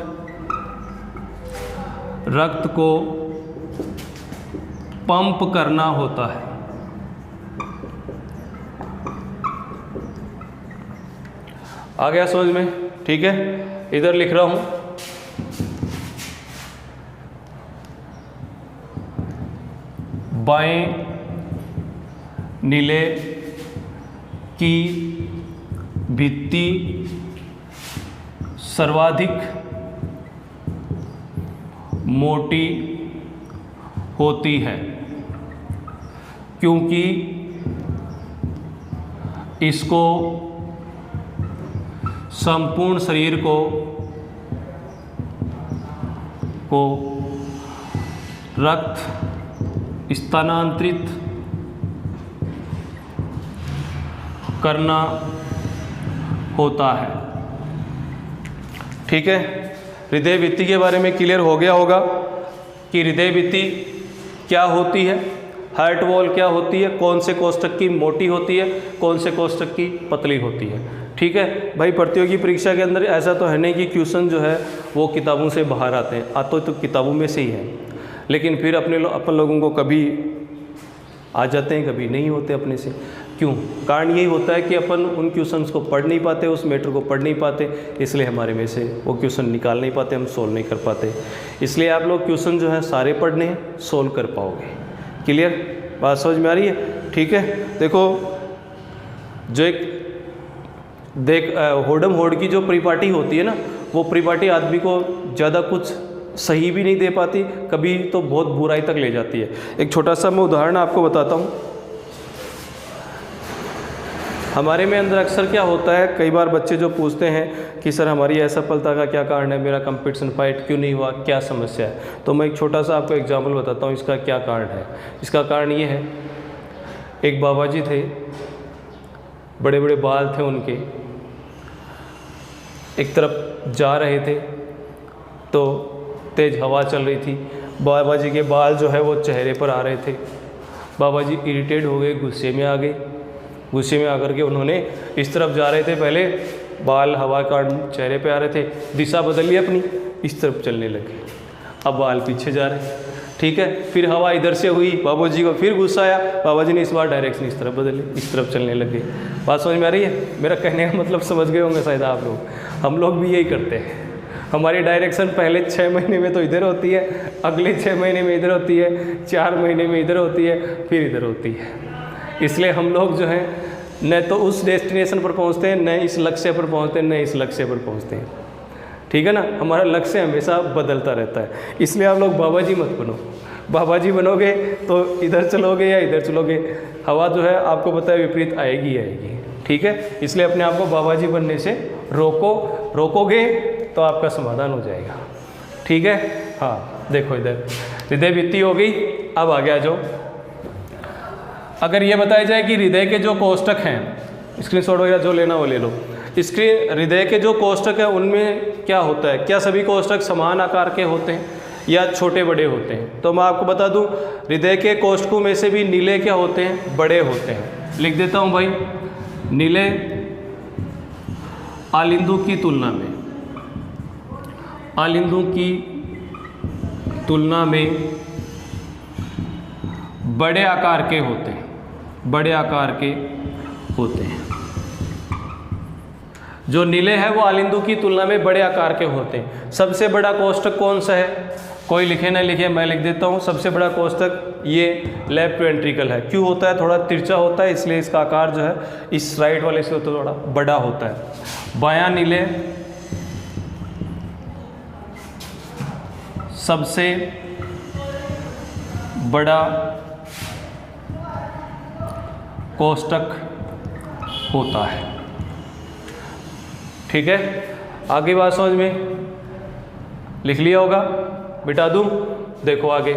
रक्त को पंप करना होता है। आ गया समझ में, ठीक है। इधर लिख रहा हूं, बाएं निलय की भित्ति सर्वाधिक मोटी होती है, क्योंकि इसको संपूर्ण शरीर को रक्त स्थानांतरित करना होता है, ठीक है। हृदय भित्ति के बारे में क्लियर हो गया होगा कि हृदय भित्ति क्या होती है, हार्ट वॉल क्या होती है, कौन से कोष्ठक की मोटी होती है, कौन से कोष्ठक की पतली होती है, ठीक है। भाई प्रतियोगी परीक्षा के अंदर ऐसा तो है नहीं कि क्वेश्चन जो है वो किताबों से बाहर आते हैं, आते तो किताबों में से ही हैं, लेकिन फिर अपन लोगों को कभी आ जाते हैं, कभी नहीं होते अपने से। क्यों, कारण यही होता है कि अपन उन क्वेश्चंस को पढ़ नहीं पाते, उस मैटर को पढ़ नहीं पाते, इसलिए हमारे में से वो क्वेश्चन निकाल नहीं पाते, हम सोल्व नहीं कर पाते। इसलिए आप लोग क्वेश्चन जो है सारे पढ़ने हैं, सोल्व कर पाओगे। क्लियर, बात समझ में आ रही है, ठीक है। देखो, जो एक होडम होड की जो परिपाटी होती है ना, वो परिपाटी आदमी को ज़्यादा कुछ सही भी नहीं दे पाती, कभी तो बहुत बुराई तक ले जाती है। एक छोटा सा मैं उदाहरण आपको बताता हूँ। हमारे में अंदर अक्सर क्या होता है, कई बार बच्चे जो पूछते हैं कि सर हमारी असफलता का क्या कारण है, मेरा कंपटीशन फाइट क्यों नहीं हुआ, क्या समस्या है, तो मैं एक छोटा सा आपको एग्जाम्पल बताता हूँ इसका क्या कारण है। इसका कारण ये है, एक बाबा जी थे, बड़े बड़े बाल थे उनके, एक तरफ जा रहे थे तो तेज़ हवा चल रही थी, बाबा जी के बाल जो है वो चेहरे पर आ रहे थे। बाबा जी इरिटेट हो गए, गुस्से में आ गए, गुस्से में आकर के उन्होंने इस तरफ जा रहे थे, पहले बाल हवा का चेहरे पे आ रहे थे, दिशा बदल ली अपनी, इस तरफ चलने लगे, अब बाल पीछे जा रहे हैं, ठीक है। फिर हवा इधर से हुई, बाबूजी को फिर गुस्सा आया, बाबा जी ने इस बार डायरेक्शन इस तरफ बदली, इस तरफ चलने लगे। बात समझ में आ रही है? मेरा कहने का मतलब समझ गए होंगे शायद आप लोग। हम लोग भी यही करते हैं, हमारी डायरेक्शन पहले 6 महीने में तो इधर होती है, अगले 6 महीने में इधर होती है, 4 महीने में इधर होती है, फिर इधर होती है। इसलिए हम लोग जो हैं न तो उस डेस्टिनेशन पर पहुंचते हैं, न इस लक्ष्य पर पहुंचते हैं, न इस लक्ष्य पर पहुंचते हैं, ठीक है ना। हमारा लक्ष्य हमेशा बदलता रहता है। इसलिए आप लोग बाबा जी मत बनो। बाबा जी बनोगे तो इधर चलोगे या इधर चलोगे, हवा जो है आपको पता है विपरीत आएगी आएगी, ठीक है। इसलिए अपने आप को बाबा जी बनने से रोकोगे तो आपका समाधान हो जाएगा, ठीक है। हाँ देखो इधर हृदय वृत्ति हो गई, अब आगे आ जाओ। अगर ये बताया जाए कि हृदय के जो कोष्ठक हैं, स्क्रीनशॉट वगैरह जो लेना वो ले लो, हृदय के जो कोष्ठक हैं उनमें क्या होता है, क्या सभी कोष्ठक समान आकार के होते हैं या छोटे बड़े होते हैं? तो मैं आपको बता दूं, हृदय के कोष्ठकों में से भी नीले क्या होते हैं, बड़े होते हैं। लिख देता हूं भाई, नीले आलिंदु की तुलना में बड़े आकार के होते हैं, बड़े आकार के होते हैं। जो नीले है वो आलिंदु की तुलना में बड़े आकार के होते हैं। सबसे बड़ा कोष्ठक कौन सा है? कोई लिखे ना लिखे, मैं लिख देता हूँ। सबसे बड़ा कोष्ठक ये लेफ्ट वेंट्रिकल है। क्यों होता है? थोड़ा तिरछा होता है, इसलिए इसका आकार जो है इस राइट वाले से तो थोड़ा बड़ा होता है। बायां नीले सबसे बड़ा कोष्ठक होता है, ठीक है। आगे बात समझ में लिख लिया होगा, बिटा दूं? देखो आगे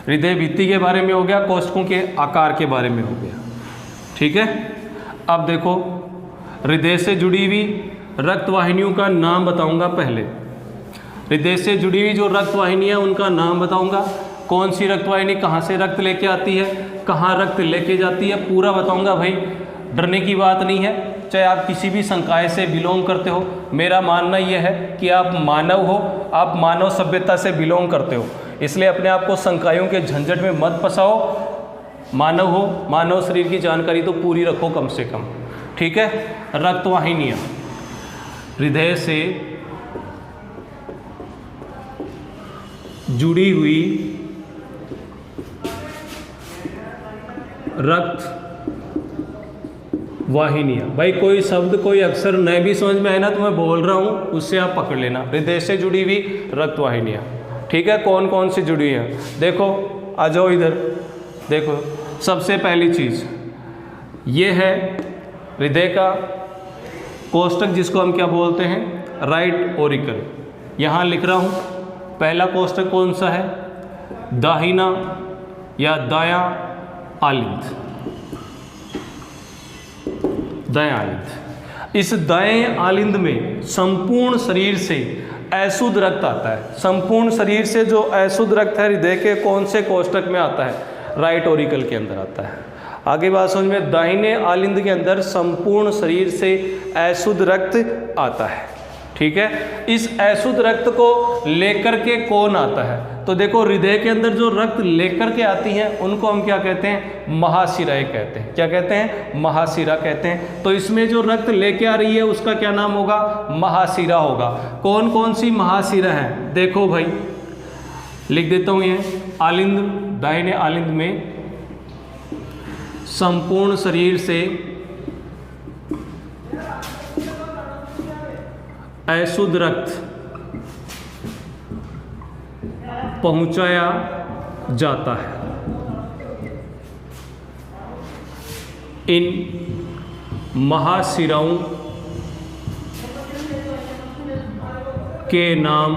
हृदय भित्ति के बारे में हो गया, कोष्ठकों के आकार के बारे में हो गया, ठीक है। अब देखो हृदय से जुड़ी हुई रक्त वाहिनियों का नाम बताऊंगा। पहले हृदय से जुड़ी हुई जो रक्त वाहिनियां उनका नाम बताऊंगा। कौन सी रक्त वाहिनी कहाँ से रक्त लेके आती है, कहाँ रक्त लेके जाती है, पूरा बताऊंगा भाई। डरने की बात नहीं है, चाहे आप किसी भी संकाय से बिलोंग करते हो। मेरा मानना यह है कि आप मानव हो, आप मानव सभ्यता से बिलोंग करते हो, इसलिए अपने आप को संकायों के झंझट में मत फंसाओ। मानव हो, मानव शरीर की जानकारी तो पूरी रखो कम से कम, ठीक है। रक्त वाहिनियाँ हृदय से जुड़ी हुई रक्त वाहिनियाँ। भाई कोई शब्द कोई अक्षर नहीं भी समझ में आए ना तो मैं बोल रहा हूँ, उससे आप पकड़ लेना। हृदय से जुड़ी हुई रक्त वाहिनियाँ, ठीक है। कौन कौन सी जुड़ी हैं देखो, आ जाओ इधर देखो। सबसे पहली चीज़ ये है हृदय का कोष्ठक, जिसको हम क्या बोलते हैं, राइट ओरिकल। यहाँ लिख रहा हूँ, पहला कोष्ठक कौन सा है, दाहिना या दायां आलिंद, दायां आलिंद। इस दाएं आलिंद में संपूर्ण शरीर से अशुद्ध रक्त आता है। संपूर्ण शरीर से जो अशुद्ध रक्त है हृदय के कौन से कोष्ठक में आता है, राइट ओरिकल के अंदर आता है। आगे बात समझ में, दाहिने आलिंद के अंदर संपूर्ण शरीर से अशुद्ध रक्त आता है, ठीक है। इस अशुद्ध रक्त को लेकर के कौन आता है, तो देखो हृदय के अंदर जो रक्त लेकर के आती हैं उनको हम क्या कहते हैं, महाशिराएं कहते हैं। क्या कहते हैं, महाशिरा कहते हैं। तो इसमें जो रक्त लेके आ रही है उसका क्या नाम होगा, महाशिरा होगा। कौन कौन सी महाशिरा है देखो भाई, लिख देता हूँ। ये आलिंद, दाहिने आलिंद में संपूर्ण शरीर से अशुद्ध रक्त पहुंचाया जाता है। इन महाशिराओं के नाम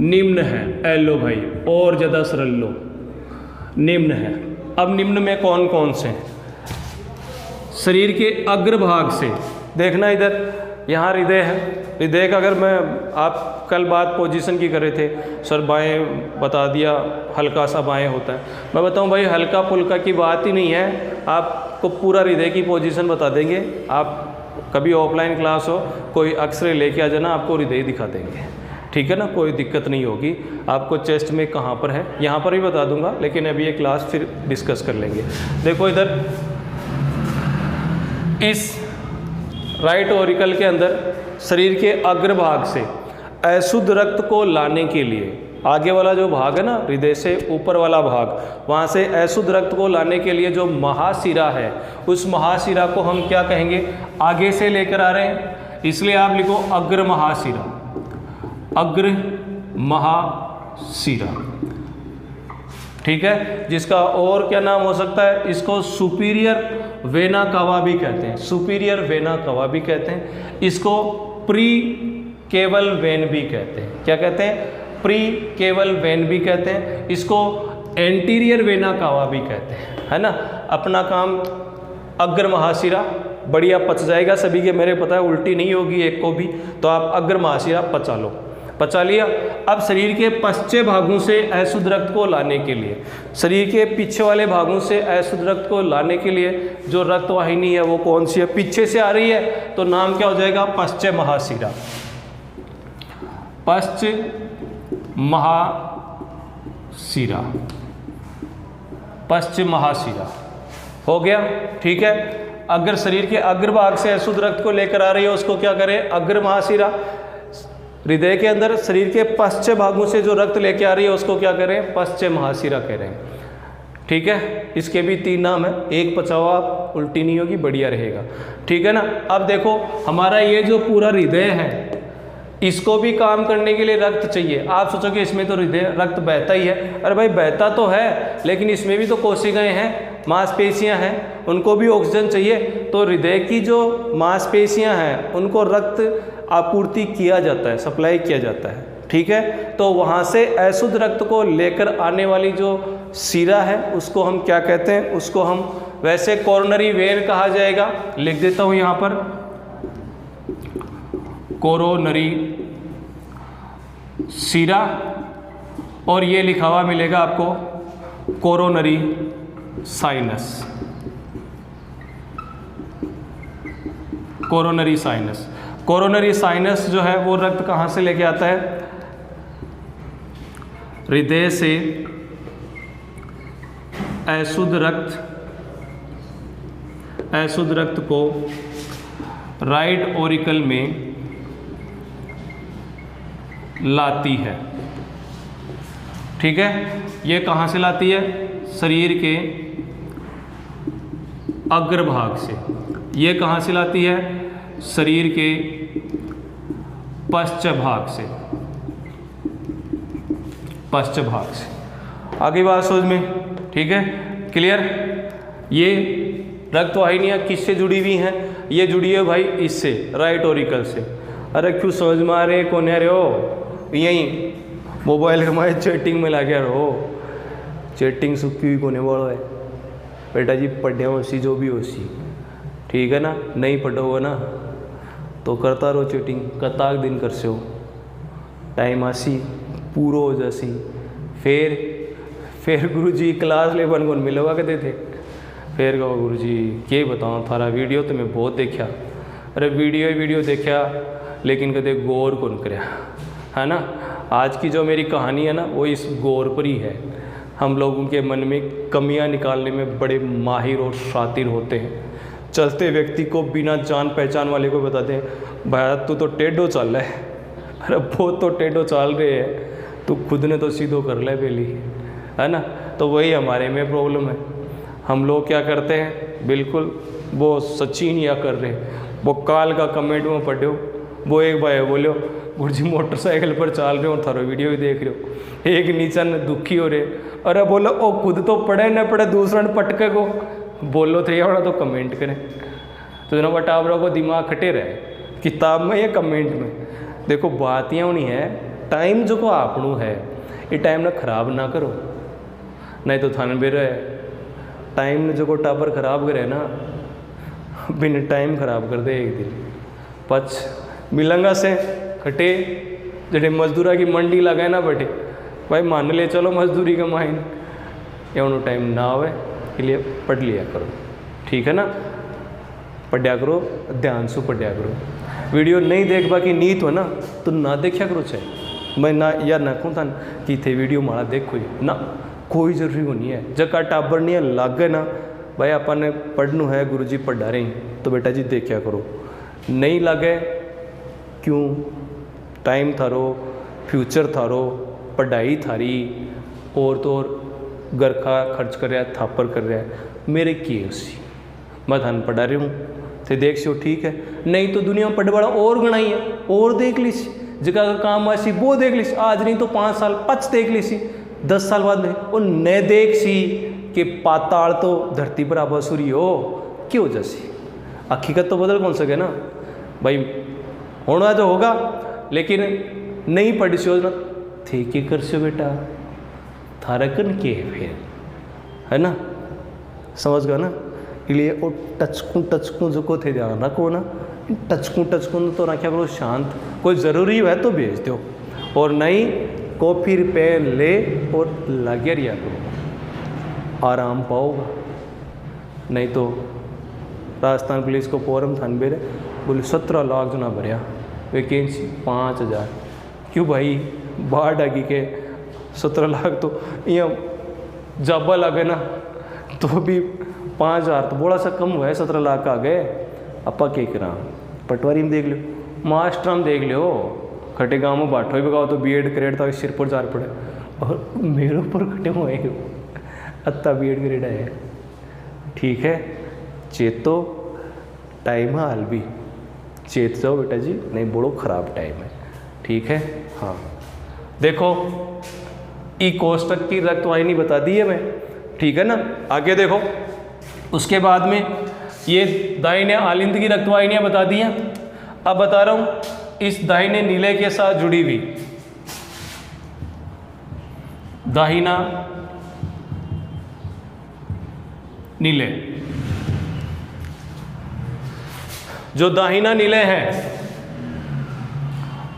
निम्न है। एलो भाई और ज़्यादा सरल लो, निम्न है। अब निम्न में कौन कौन से हैं, शरीर के अग्रभाग से देखना, इधर यहाँ हृदय है, हृदय का अगर मैं आप कल बात पोजीशन की कर रहे थे सर, बाएं बता दिया, हल्का सा बाएं होता है। मैं बताऊं भाई हल्का पुल्का की बात ही नहीं है, आपको पूरा हृदय की पोजीशन बता देंगे। आप कभी ऑफलाइन क्लास हो, कोई एक्सरे लेके आ जाना, आपको हृदय दिखा देंगे, ठीक है ना, कोई दिक्कत नहीं होगी। आपको चेस्ट में कहाँ पर है यहाँ पर भी बता दूंगा, लेकिन अभी ये क्लास फिर डिस्कस कर लेंगे। देखो इधर इस राइट ऑरिकल के अंदर शरीर के अग्रभाग से अशुद्ध रक्त को लाने के लिए, आगे वाला जो भाग है ना हृदय से ऊपर वाला भाग, वहाँ से अशुद्ध रक्त को लाने के लिए जो महाशिरा है, उस महाशिरा को हम क्या कहेंगे, आगे से लेकर आ रहे हैं, इसलिए आप लिखो अग्र महाशिरा, अग्र महाशिरा, ठीक है। जिसका और क्या नाम हो सकता है, इसको सुपीरियर वेना कवा भी कहते हैं, सुपीरियर वेना कवा भी कहते हैं, इसको प्री केवल वेन भी कहते हैं। क्या कहते हैं, प्री केवल वेन भी कहते हैं, इसको एंटीरियर वेना कवा भी कहते हैं, है ना। अपना काम अग्र महाशिरा बढ़िया पच जाएगा सभी के, मेरे पता है उल्टी नहीं होगी एक को भी, तो आप अग्र महाशिरा पचा लो, पचा लिया। अब शरीर के पश्चिम भागों से अशुद्ध रक्त को लाने के लिए, शरीर के पीछे वाले भागों से अशुद्ध रक्त को लाने के लिए जो रक्त वाहिनी है वो कौन सी है, पीछे से आ रही है, तो नाम क्या हो जाएगा, पश्चिम महाशिरा, पश्चिम महाशिरा, पश्चिम महाशिरा हो गया, ठीक है। अगर शरीर के अग्रभाग से अशुद्ध रक्त को लेकर आ रही है उसको क्या करें, अग्र महाशिरा। हृदय के अंदर शरीर के पश्चिम भागों से जो रक्त लेके आ रही है उसको क्या करें, पश्चिम महाशिरा कह रहे हैं, ठीक है। इसके भी 3 नाम है, एक पचावा, उल्टी नहीं होगी, बढ़िया रहेगा, ठीक है ना। अब देखो हमारा ये जो पूरा हृदय है, इसको भी काम करने के लिए रक्त चाहिए। आप सोचोगे इसमें तो हृदय रक्त बहता ही है, अरे भाई बहता तो है, लेकिन इसमें भी तो कोशिकाएं हैं, मांसपेशियां हैं, उनको भी ऑक्सीजन चाहिए। तो हृदय की जो मांसपेशियां हैं उनको रक्त आपूर्ति किया जाता है, सप्लाई किया जाता है, ठीक है। तो वहाँ से अशुद्ध रक्त को लेकर आने वाली जो शिरा है उसको हम क्या कहते हैं, उसको हम वैसे कोरोनरी वेन कहा जाएगा, लिख देता हूँ यहाँ पर, कोरोनरी शिरा, और ये लिखा हुआ मिलेगा आपको coronary sinus, coronary sinus. Coronary sinus जो है वो रक्त कहाँ से लेके आता है, हृदय से अशुद्ध रक्त को राइट ऑरिकल में लाती है, ठीक है। ये कहाँ से लाती है, शरीर के अग्रभाग से। ये कहाँ से लाती है, शरीर के पश्चिम भाग से, पश्चिम भाग से। आगे बात समझ में, ठीक है, क्लियर। ये रक्त वाहिनियाँ किससे जुड़ी हुई हैं, ये जुड़ी है भाई इससे, राइट ऑरिकल से। अरे क्यों समझ में आ रहे कौन है हो, यहीं मोबाइल हमारे चैटिंग में लगे रहो, चैटिंग सुखी हुई कोने वाला है बेटा जी, पढ़े होसी जो भी होसी, ठीक है ना। नहीं पढ़ोगे ना तो करता रहो चैटिंग, कताक दिन कर से हो, टाइम आसी पूरो हो जासी, फिर गुरुजी क्लास ले बन कौन मिलोगा कहते थे, फिर कहो गुरुजी क्या बताऊँ थारा वीडियो तो मैं बहुत देखा, अरे वीडियो देखा लेकिन कदे गौर कौन करया, है ना। आज की जो मेरी कहानी है ना वो इस गौर पर ही है। हम लोगों के मन में कमियां निकालने में बड़े माहिर और शातिर होते हैं। चलते व्यक्ति को बिना जान पहचान वाले को बताते हैं भाई तू तो टेढ़ो चल रहा है, अरे बहुत तो टेढ़ो चल रहे है, तू खुद ने तो सीधो कर ले पहली, है ना। तो वही हमारे में प्रॉब्लम है, हम लोग क्या करते हैं, बिल्कुल वो सचिन या कर रहे, वो काल का कमेंट में पढ़ो, वो एक भाई बोलो गुरुजी मोटरसाइकिल पर चल रहे हो थारो वीडियो भी देख रहे हो, एक नीचा न दुखी हो रहे, अरे बोलो ओ खुद तो पढ़े न पढ़े दूसरा ने पटके को बोलो थे या तो कमेंट करें, तो ना बटावरों को दिमाग खटे रहे किताब में या कमेंट में। देखो बात यहाँ नहीं है, टाइम जो को आपनू है ये टाइम ना खराब ना करो, नहीं तो थाने बेर टाइम ने जो को टापर खराब करे ना, बिन टाइम खराब कर दे एक दिन, मिलंगा से खटे जड़े मजदूरा की मंडी लगाए ना बटे भाई मान ले चलो मजदूरी का माइन एवं टाइम ना आवे इसलिए पढ़ लिया करो, ठीक है ना। पढ़िया करो, ध्यान से पढ़िया करो। वीडियो नहीं देख बाकी नीत हो ना तो ना देखा करो चाहे मैं ना या ना कहूँ था कि थे वीडियो माड़ा देखो ही ना, कोई ज़रूरी नहीं है। जगह टाबर नहीं है लागे ना भाई अपन ने पढ़नू है गुरुजी पढ़ा रहे हैं तो बेटा जी देखा करो, नहीं लगे क्यों टाइम थारो फ्यूचर थारो पढ़ाई थारी और तो और घर का खर्च कर रहा है थापर कर रहा है मेरे की उसी मैं थान पढ़ा रही हूँ थे देख सो ठीक है, नहीं तो दुनिया में पढ़ने वाला और गणाई है और देख ली सी जगह का काम आसी वो देख ली सी, आज नहीं तो 5 साल पच देख ली सी 10 साल बाद में और न देख सी कि पाताल तो धरती पर आबासुरी हो क्यों जैसी हकीकत तो बदल कौन सके ना भाई होना जो होगा, लेकिन नहीं पढ़ी सो ना थे के कर सो बेटा थारा कन के है फिर है ना, समझ गया ना। इसलिए वो टचकू जो को थे ध्यान रखो ना, टचकू तो ना क्या करो शांत, कोई ज़रूरी है तो भेज दो और नहीं कॉपी पेन ले और लगे रिया करो, आराम पाओगा। नहीं तो राजस्थान पुलिस को फॉर्म थान बेरे बोले 17 लाख जना भरिया वैकेंसी 5000 क्यों भाई बाढ़ आगी के 17 लाख तो यहाँ जाबा लगे ना तो भी 5000 तो बड़ा सा कम हुआ है, 17 लाख आ गए अपा के करा। पटवारी में देख लो, मास्टर में देख लो, खटे गाँव में बाठो ही बगाओ तो बीएड ग्रेड तक सिर पर जार पड़े और मेरे ऊपर खटे हुए अत्ता बीएड ग्रेड है, ठीक है। चेतो टाइम है हाल भी चेत जाओ बेटा जी, नहीं बड़ो ख़राब टाइम है, ठीक है। हाँ देखो ई कोष्टक की रक्तवाहिनी बता दी है मैं, ठीक है ना। आगे देखो उसके बाद में ये दाहिने आलिंद की रक्तवाहिनियाँ बता दी हैं। अब बता रहा हूँ इस दाहिने नीले के साथ जुड़ी हुई दाहिना नीले, जो दाहिना नीले है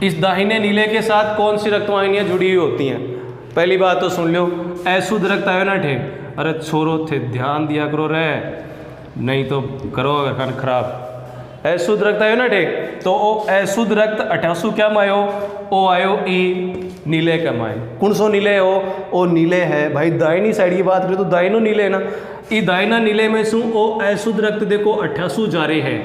इस दाहिने नीले के साथ कौन सी रक्तवाहिनियाँ जुड़ी हुई होती हैं। पहली बात तो सुन लो, अशुद्ध रक्त आयोनट है, अरे छोरो थे ध्यान दिया करो रे, नहीं तो करो खान खराब। अशुद्ध रक्त आयोनट है तो ओ अशुद्ध रक्त 88 क्या मायो ओ आयो ई नीले का माए, कौन सो नीले हो ओ नीले है भाई दाहिनी साइड की बात करें तो दाहिनो नीले है ना, ई दाहिना नीले में सु ओ अशुद्ध रक्त देखो 88 जा रहे हैं,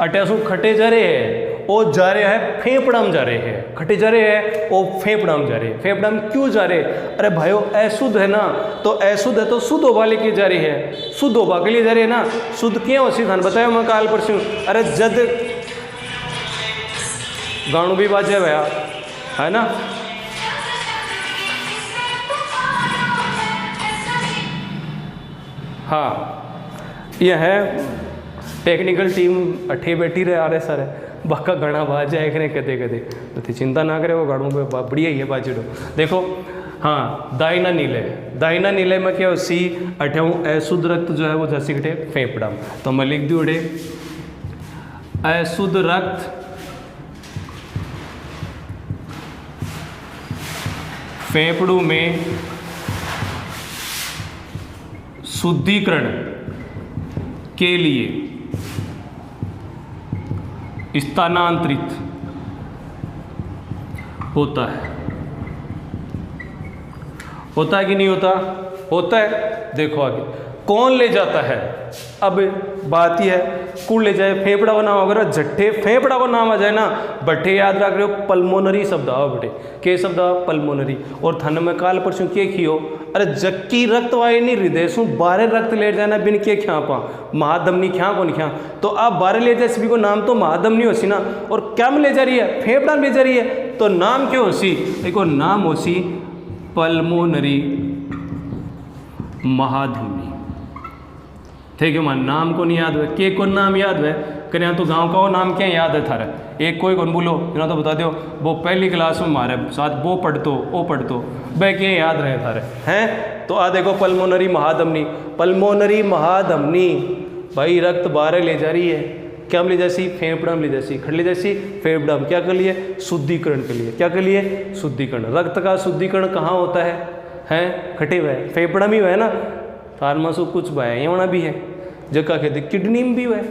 88 खटे जा रहे हैं ओ जा रहे हैं फेफड़ा में जा रहे हैं, खटे जा रहे हैं ओ फेफड़ा में जा रहे हैं। फेफड़ा में क्यों जा रहे हैं, अरे भाइयों अशुद्ध है ना, तो अशुद्ध है तो शुद्ध होबा लेके जा रही है, शुद्ध होबा के लिए जा रही है ना। शुद्ध क्यों हो सीधान बताया मैं काल परसों, अरे जद गाणु भी बाजे भैया है ना, हाँ यह है टेक्निकल टीम अठे बैठी रहे आ रहे सारे बाका घना बाज जाए करे कदे कदे तो चिंता ना करे वो गाड़ों में बढ़िया ही है बाजीडो। देखो हाँ दाहिना नीले में क्या सी अठेऊ अशुद्ध रक्त जो है वो जैसे कटे फेफड़ा में, तो मैं लिख दूँ अड़े अशुद्ध रक्त फेफड़ों में शुद्धिकरण के लिए स्थानांतरित होता है कि नहीं होता, होता है। देखो आगे कौन ले जाता है, अब बात यह है कौन ले जाए, फेफड़ा का नाम अगर झट्ठे फेफड़ा का नाम आ जाए ना बट्ठे याद रख रहे हो, पल्मोनरी शब्द आओ बेटे, के शब्द आओ पल्मोनरी। और थन में काल परसों के खियो, अरे जक्की रक्तवाहिनी हृदय सु 12 रक्त ले जाना बिन के ख्या पा महाधमनी ख्या कौन ख्या, तो आप 12 ले जाए सभी को नाम तो महाधमनी हो सी ना, और क्या में ले जा रही है फेफड़ा में ले जा रही है, तो नाम क्यों हो सी, देखो नाम हो सी पल्मोनरी महाधमनी। ठीक है, मान नाम को नहीं याद है, के को नाम याद है करें तो गांव का वो नाम क्या याद है थारा, एक कोई कौन बोलो ना तो बता दो, वो पहली क्लास में हमारे साथ वो पढ़तो वे क्या याद रहे थारे हैं। तो आ देखो पल्मोनरी महाधमनी भाई रक्त 12 ले जा रही है, क्या में ले जैसी, फेफड़ा में ले जैसी, खट ले जैसी फेफड़ा में, क्या कर लिए, शुद्धिकरण के लिए, क्या कर लिए, शुद्धिकरण। रक्त का शुद्धिकरण कहाँ होता है खटे हुए फेफड़ा में है ना, फार्मासु कुछ बया होना भी है, जगह कहते किडनी में भी है,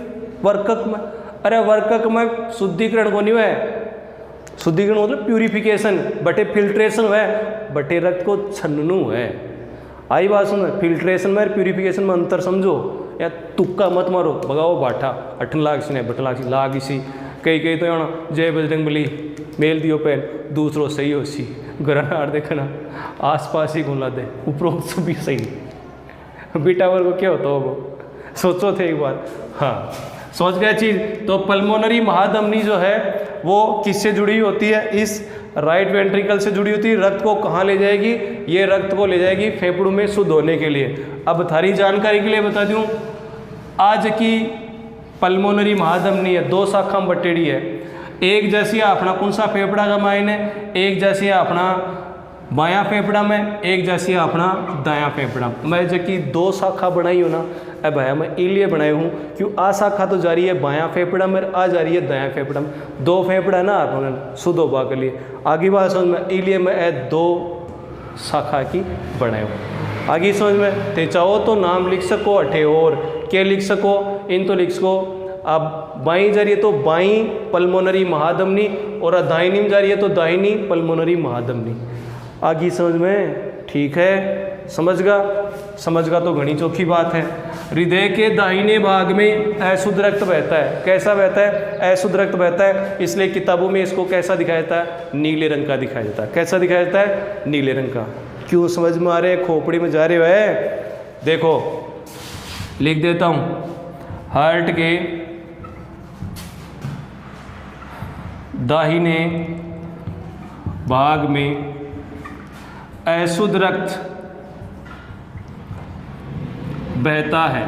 वर्कक में, अरे वर्कक में शुद्धिकरण को नहीं है, शुद्धिकरण मतलब प्यूरिफिकेशन, बटे फिल्ट्रेशन है, बटे रक्त को छन्नू है। आई बात सुन, फिल्ट्रेशन में प्यूरिफिकेशन में अंतर समझो, या तुक्का मत मारो, भगाओ बाठा 8 लाख से 2 लाख से लाग इसी, कई तो यहाँ जय बजरंग बली मेल दियो पैन, दूसरों सही हो सी ग्रहण देखना आस पास ही घुला दे, उपरोक्त भी सही बेटा वर्ग को क्या होता होगा, सोचो थे एक बार। हाँ सोच गया चीज़। तो पल्मोनरी महाधमनी जो है वो किससे जुड़ी होती है, इस राइट वेंट्रिकल से जुड़ी होती है। रक्त को कहाँ ले जाएगी, ये रक्त को ले जाएगी फेफड़ों में शुद्ध होने के लिए। अब थारी जानकारी के लिए बता दूं, आज की पल्मोनरी महाधमनी है 2 शाखा में बटेड़ी है। एक जैसी अपना कौन सा फेफड़ा का मायने, एक जैसी अपना बायां फेफड़ा में, एक जैसी अपना दायां फेफड़ा। मैं जो कि 2 शाखा बनाई हूँ ना, अब भाया मैं इलिए बनाई हूँ क्यों, आ शाखा तो जा रही है बायां फेफड़ा में, आ जा रही है दायां फेफड़ा में, 2 फेफड़ा है ना अपना शुद्ध होगा के लिए। आगे बात समझ में, इलिए मैं 2 शाखा की बनाई हूँ। आगे समझ में ते चाहो तो नाम लिख सको, अठे और क्या लिख सको, इन तो लिख सको। अब बाई जा रही है तो बाई पल्मोनरी महाधमनी, और दाहिनी में जा रही है तो दाहिनी पल्मोनरी महाधमनी। आगे समझ में, ठीक है, समझगा तो घनी चौखी बात है। हृदय के दाहिने भाग में अशुद्ध रक्त बहता है। कैसा बहता है, अशुद्ध रक्त बहता है, इसलिए किताबों में इसको कैसा दिखाया जाता है, नीले रंग का दिखाया जाता है। कैसा दिखाया जाता है, नीले रंग का। क्यों समझ में आ रहे, खोपड़ी में जा रहे हो, देखो लिख देता हूँ, हार्ट के दाहिने भाग में अशुद्ध रक्त बहता है,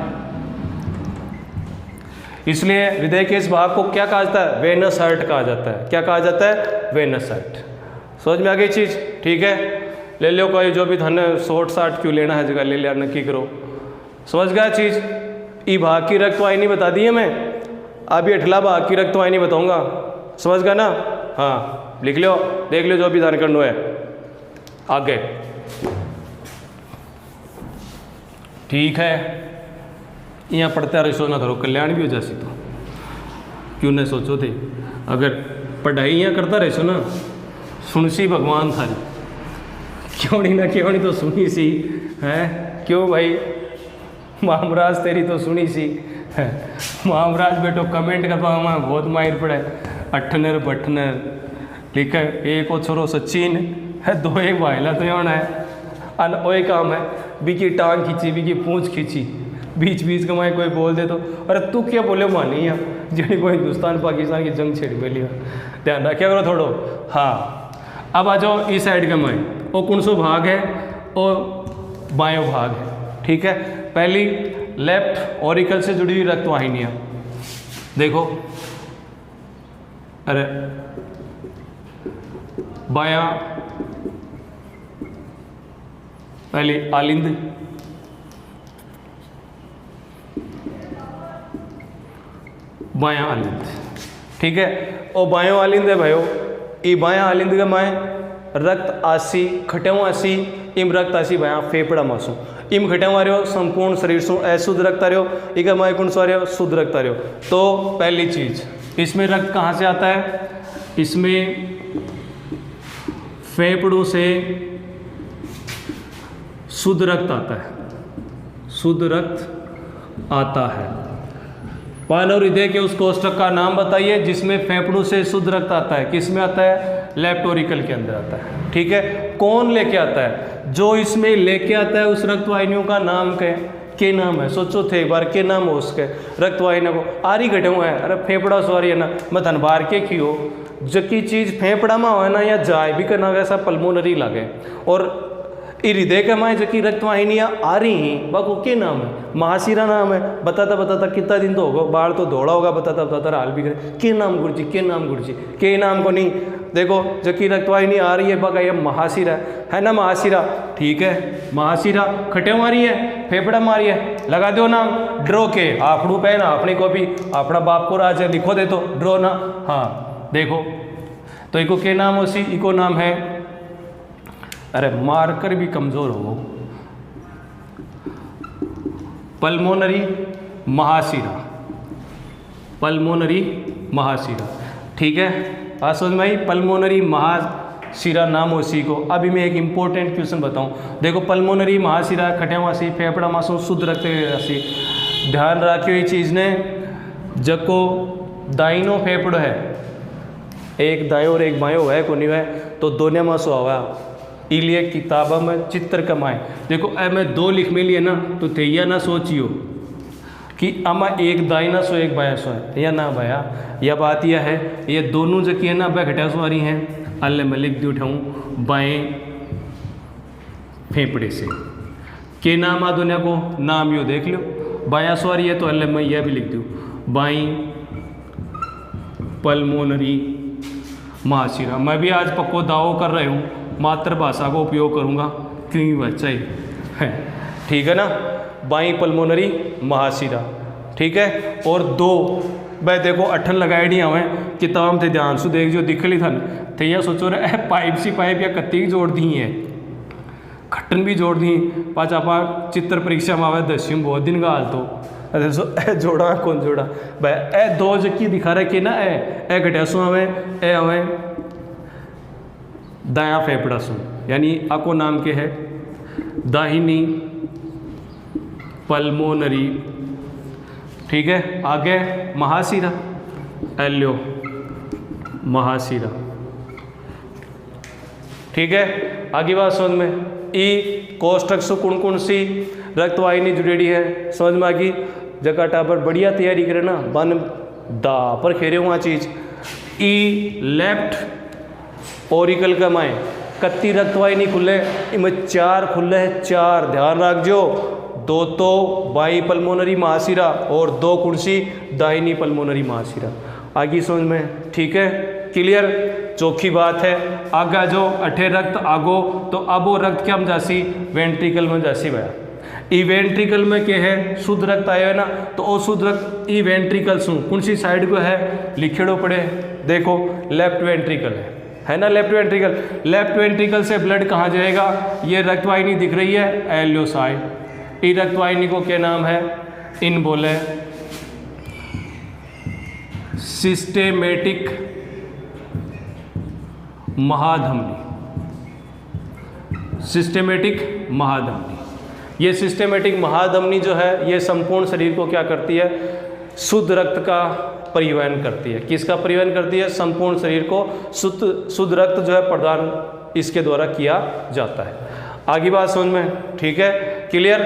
इसलिए हृदय के इस भाग को क्या कहा जाता है, वेनस हार्ट कहा जाता है। क्या कहा जाता है, वेनस हार्ट। समझ में आ गई चीज, ठीक है। ले लो कोई जो भी धन शॉर्ट शार्ट क्यों लेना है, जगह ले लिया, नक्की करो। समझ गया चीज। ई भाग की रक्तवाहिनी बता दी है मैं, अभी 8ला भाग की रक्तवाहिनी बताऊंगा। समझ गया ना, हाँ लिख लो, देख लो जो भी ध्यान करना है आगे, ठीक है। यहाँ पढ़ते रहो ना करो, कल्याण भी हो जासी तो क्यों न सोचो थे, अगर पढ़ाई यहाँ करता रहे सो ना, सुनसी भगवान थारी, क्यों नहीं तो सुनी सी है, क्यों भाई महामराज तेरी तो सुनी सी है। महामराज बेटो कमेंट कर पाओ, मैं बहुत माहिर पड़े, 8 बटनर लिखा, एक ओ छोरो सचिन है, 2 एक भाईला तो होना है, अन वही काम है, बीकी टांग खींची, बीकी पूंछ खींची, बीच बीच का मैं कोई बोल दे तो अरे तू क्या बोले मानी है, जी कोई हिंदुस्तान पाकिस्तान की जंग छेड़ में लिया, ध्यान रखा करो थोड़ो। हाँ अब आ जाओ इस साइड का मैं, वो कौन सो भाग है, और बायों भाग है, ठीक है। पहली लेफ्ट ऑरिकल से जुड़ी हुई रक्तवाहिनियाँ देखो, अरे बायां पहले आलिंद, बायां आलिंद, ठीक है। और बायों आलिंद है भाइयों, ये बायां आलिंद का माए रक्त आसी खटेव आसी, इम रक्त आसी बायां फेफड़ा मासू, इम खटेव आ रहे संपूर्ण शरीर से अशुद्ध रक्त आ रहे हो, इका माए कौन सा आ रहे हो, शुद्ध रक्त आ रहे हो। तो पहली चीज, इसमें रक्त कहाँ से आता है, इसमें फेफड़ों से शुद्ध रक्त आता है, शुद्ध रक्त आता है। मानव हृदय के उस कोष्ठक का नाम बताइए जिसमें फेफड़ों से शुद्ध रक्त आता है, किस में आता है, लेफ्ट ऑरिकल के अंदर आता है, ठीक है। कौन लेके आता है, जो इसमें लेके आता है उस रक्तवाहिनियों का नाम के नाम है, सोचो थे एक बार के नाम हो उसके रक्तवाहिनी को, आरी घटे हुआ है, अरे फेफड़ा सवारी है ना, मैं धनबार के की हो, जबकि चीज़ फेफड़ा में हो ना, या जाए भी करना ऐसा पल्मोनरी लगे, और ये हृदय के माए जो कि रक्तवाहिनियाँ आ रही हैं बाको के नाम है, महाशिरा नाम है। बताता बताता कितना दिन तो होगा, बाढ़ तो दौड़ा होगा, बताता बताता हाल भी करे के नाम गुरुजी, के नाम गुरुजी, के नाम को नहीं। देखो जो कि रक्तवाहिनी आ रही है बका ये महाशिरा है ना, महाशिरा ठीक है। महाशिरा खटे मारी है, फेफड़ा मारी है, लगा दो नाम ड्रो के। आपड़ू पे ना अपनी कॉपी अपना बाप को राज लिखो दे तो ड्रो ना। हाँ देखो तो इको के नाम उसी इको नाम है, अरे मारकर भी कमजोर हो, पल्मोनरी महाशिरा, पल्मोनरी महाशिरा ठीक है। आज समझ में आई, पल्मोनरी महाशिरा नाम उसी को। अभी मैं एक इंपॉर्टेंट क्वेश्चन बताऊं, देखो पल्मोनरी महाशिरा खटिया मासी फेफड़ा मासू शुद्ध रक्त राशि, ध्यान रखियो ये चीज़ ने, जको दाइनो फेफड़ो है, एक दाएं और एक बायों है को नहीं है तो दोनों मासो आवा इलिए किताबा में चित्र कमाए। देखो मैं दो लिख में लिए ना तो तैया ना सोचियो कि अमा एक दाइना सो एक बाया सो है या ना बाया, यह बात यह है ये दोनों जो कि है ना बै घटा सो आ रही हैं। अल्ले मैं लिख दी उठाऊँ बाएँ फेफड़े से, के नाम आ दुनिया को नाम यो देख लो, बाया सो आ रही है तो अल्ले मैं यह भी लिख दूँ बाई पल्मोनरी महाशिरा। मैं भी आज पक्को दावो कर रही हूँ, मातृभाषा को उपयोग करूँगा क्योंकि बच्चा ही है ठीक है ना। बाई पल्मोनरी महाशिरा ठीक है। और दो भाई देखो अठन लगाए नहीं हुए किताब थे, ध्यान से देख जो दिख ली थन थे, यह सोचो रहे पाइप सी पाइप या कत्ती जोड़ दी है, खट्टन भी जोड़ दी पाँच आप चित्र परीक्षा में आवे 10वीं बहुत दिन का हाल तो सो ए जोड़ा कौन जोड़ा भाई ए दो जबकि दिखा रहे कि ना ए घटियासू हमें ए हमें दाया फेफड़ा सु, यानी आको नाम के है दाहिनी पल्मोनरी ठीक है। आगे महाशिरा एल्यो महाशिरा ठीक है। आगे बात समझ में, ई कोष्ठक से कौन कौन सी रक्तवाहिनी जुड़ेड़ी है समझ में आ गई। जगह टापर बढ़िया तैयारी करे ना बन दा पर खेरे हुआ चीज। ई लेफ्ट ओरिकल का माए कत्ती रक्तवाहिनी खुले, इनमें 4 खुले हैं, 4 ध्यान रख जो, 2 तो बाई पल्मोनरी महाशिरा और 2 कुर्सी दाहिनी पल्मोनरी महाशिरा। आगे समझ में ठीक है, क्लियर चौखी बात है। आगा जो अठे रक्त आगो तो अब वो रक्त क्या हम जासी वेंट्रिकल में जासी भया, ई वेंट्रिकल में क्या है शुद्ध रक्त आया है ना, तो वो शुद्ध रक्त ई वेंट्रिकल सु कौन सी साइड को है लिखेड़ो पड़े, देखो लेफ्ट वेंट्रिकल है ना, लेफ्ट वेंट्रिकल। लेफ्ट वेंट्रिकल से ब्लड कहाँ जाएगा, ये रक्तवाहिनी दिख रही है एल्योसाई, ई रक्तवाहिनी को क्या नाम है इन बोले सिस्टेमेटिक महाधमनी, सिस्टेमेटिक महाधमनी। ये सिस्टेमेटिक महाधमनी जो है ये संपूर्ण शरीर को क्या करती है, शुद्ध रक्त का परिवहन करती है। किसका परिवहन करती है, संपूर्ण शरीर को शुद्ध रक्त जो है प्रदान इसके द्वारा किया जाता है। आगे बात समझ में ठीक है, क्लियर।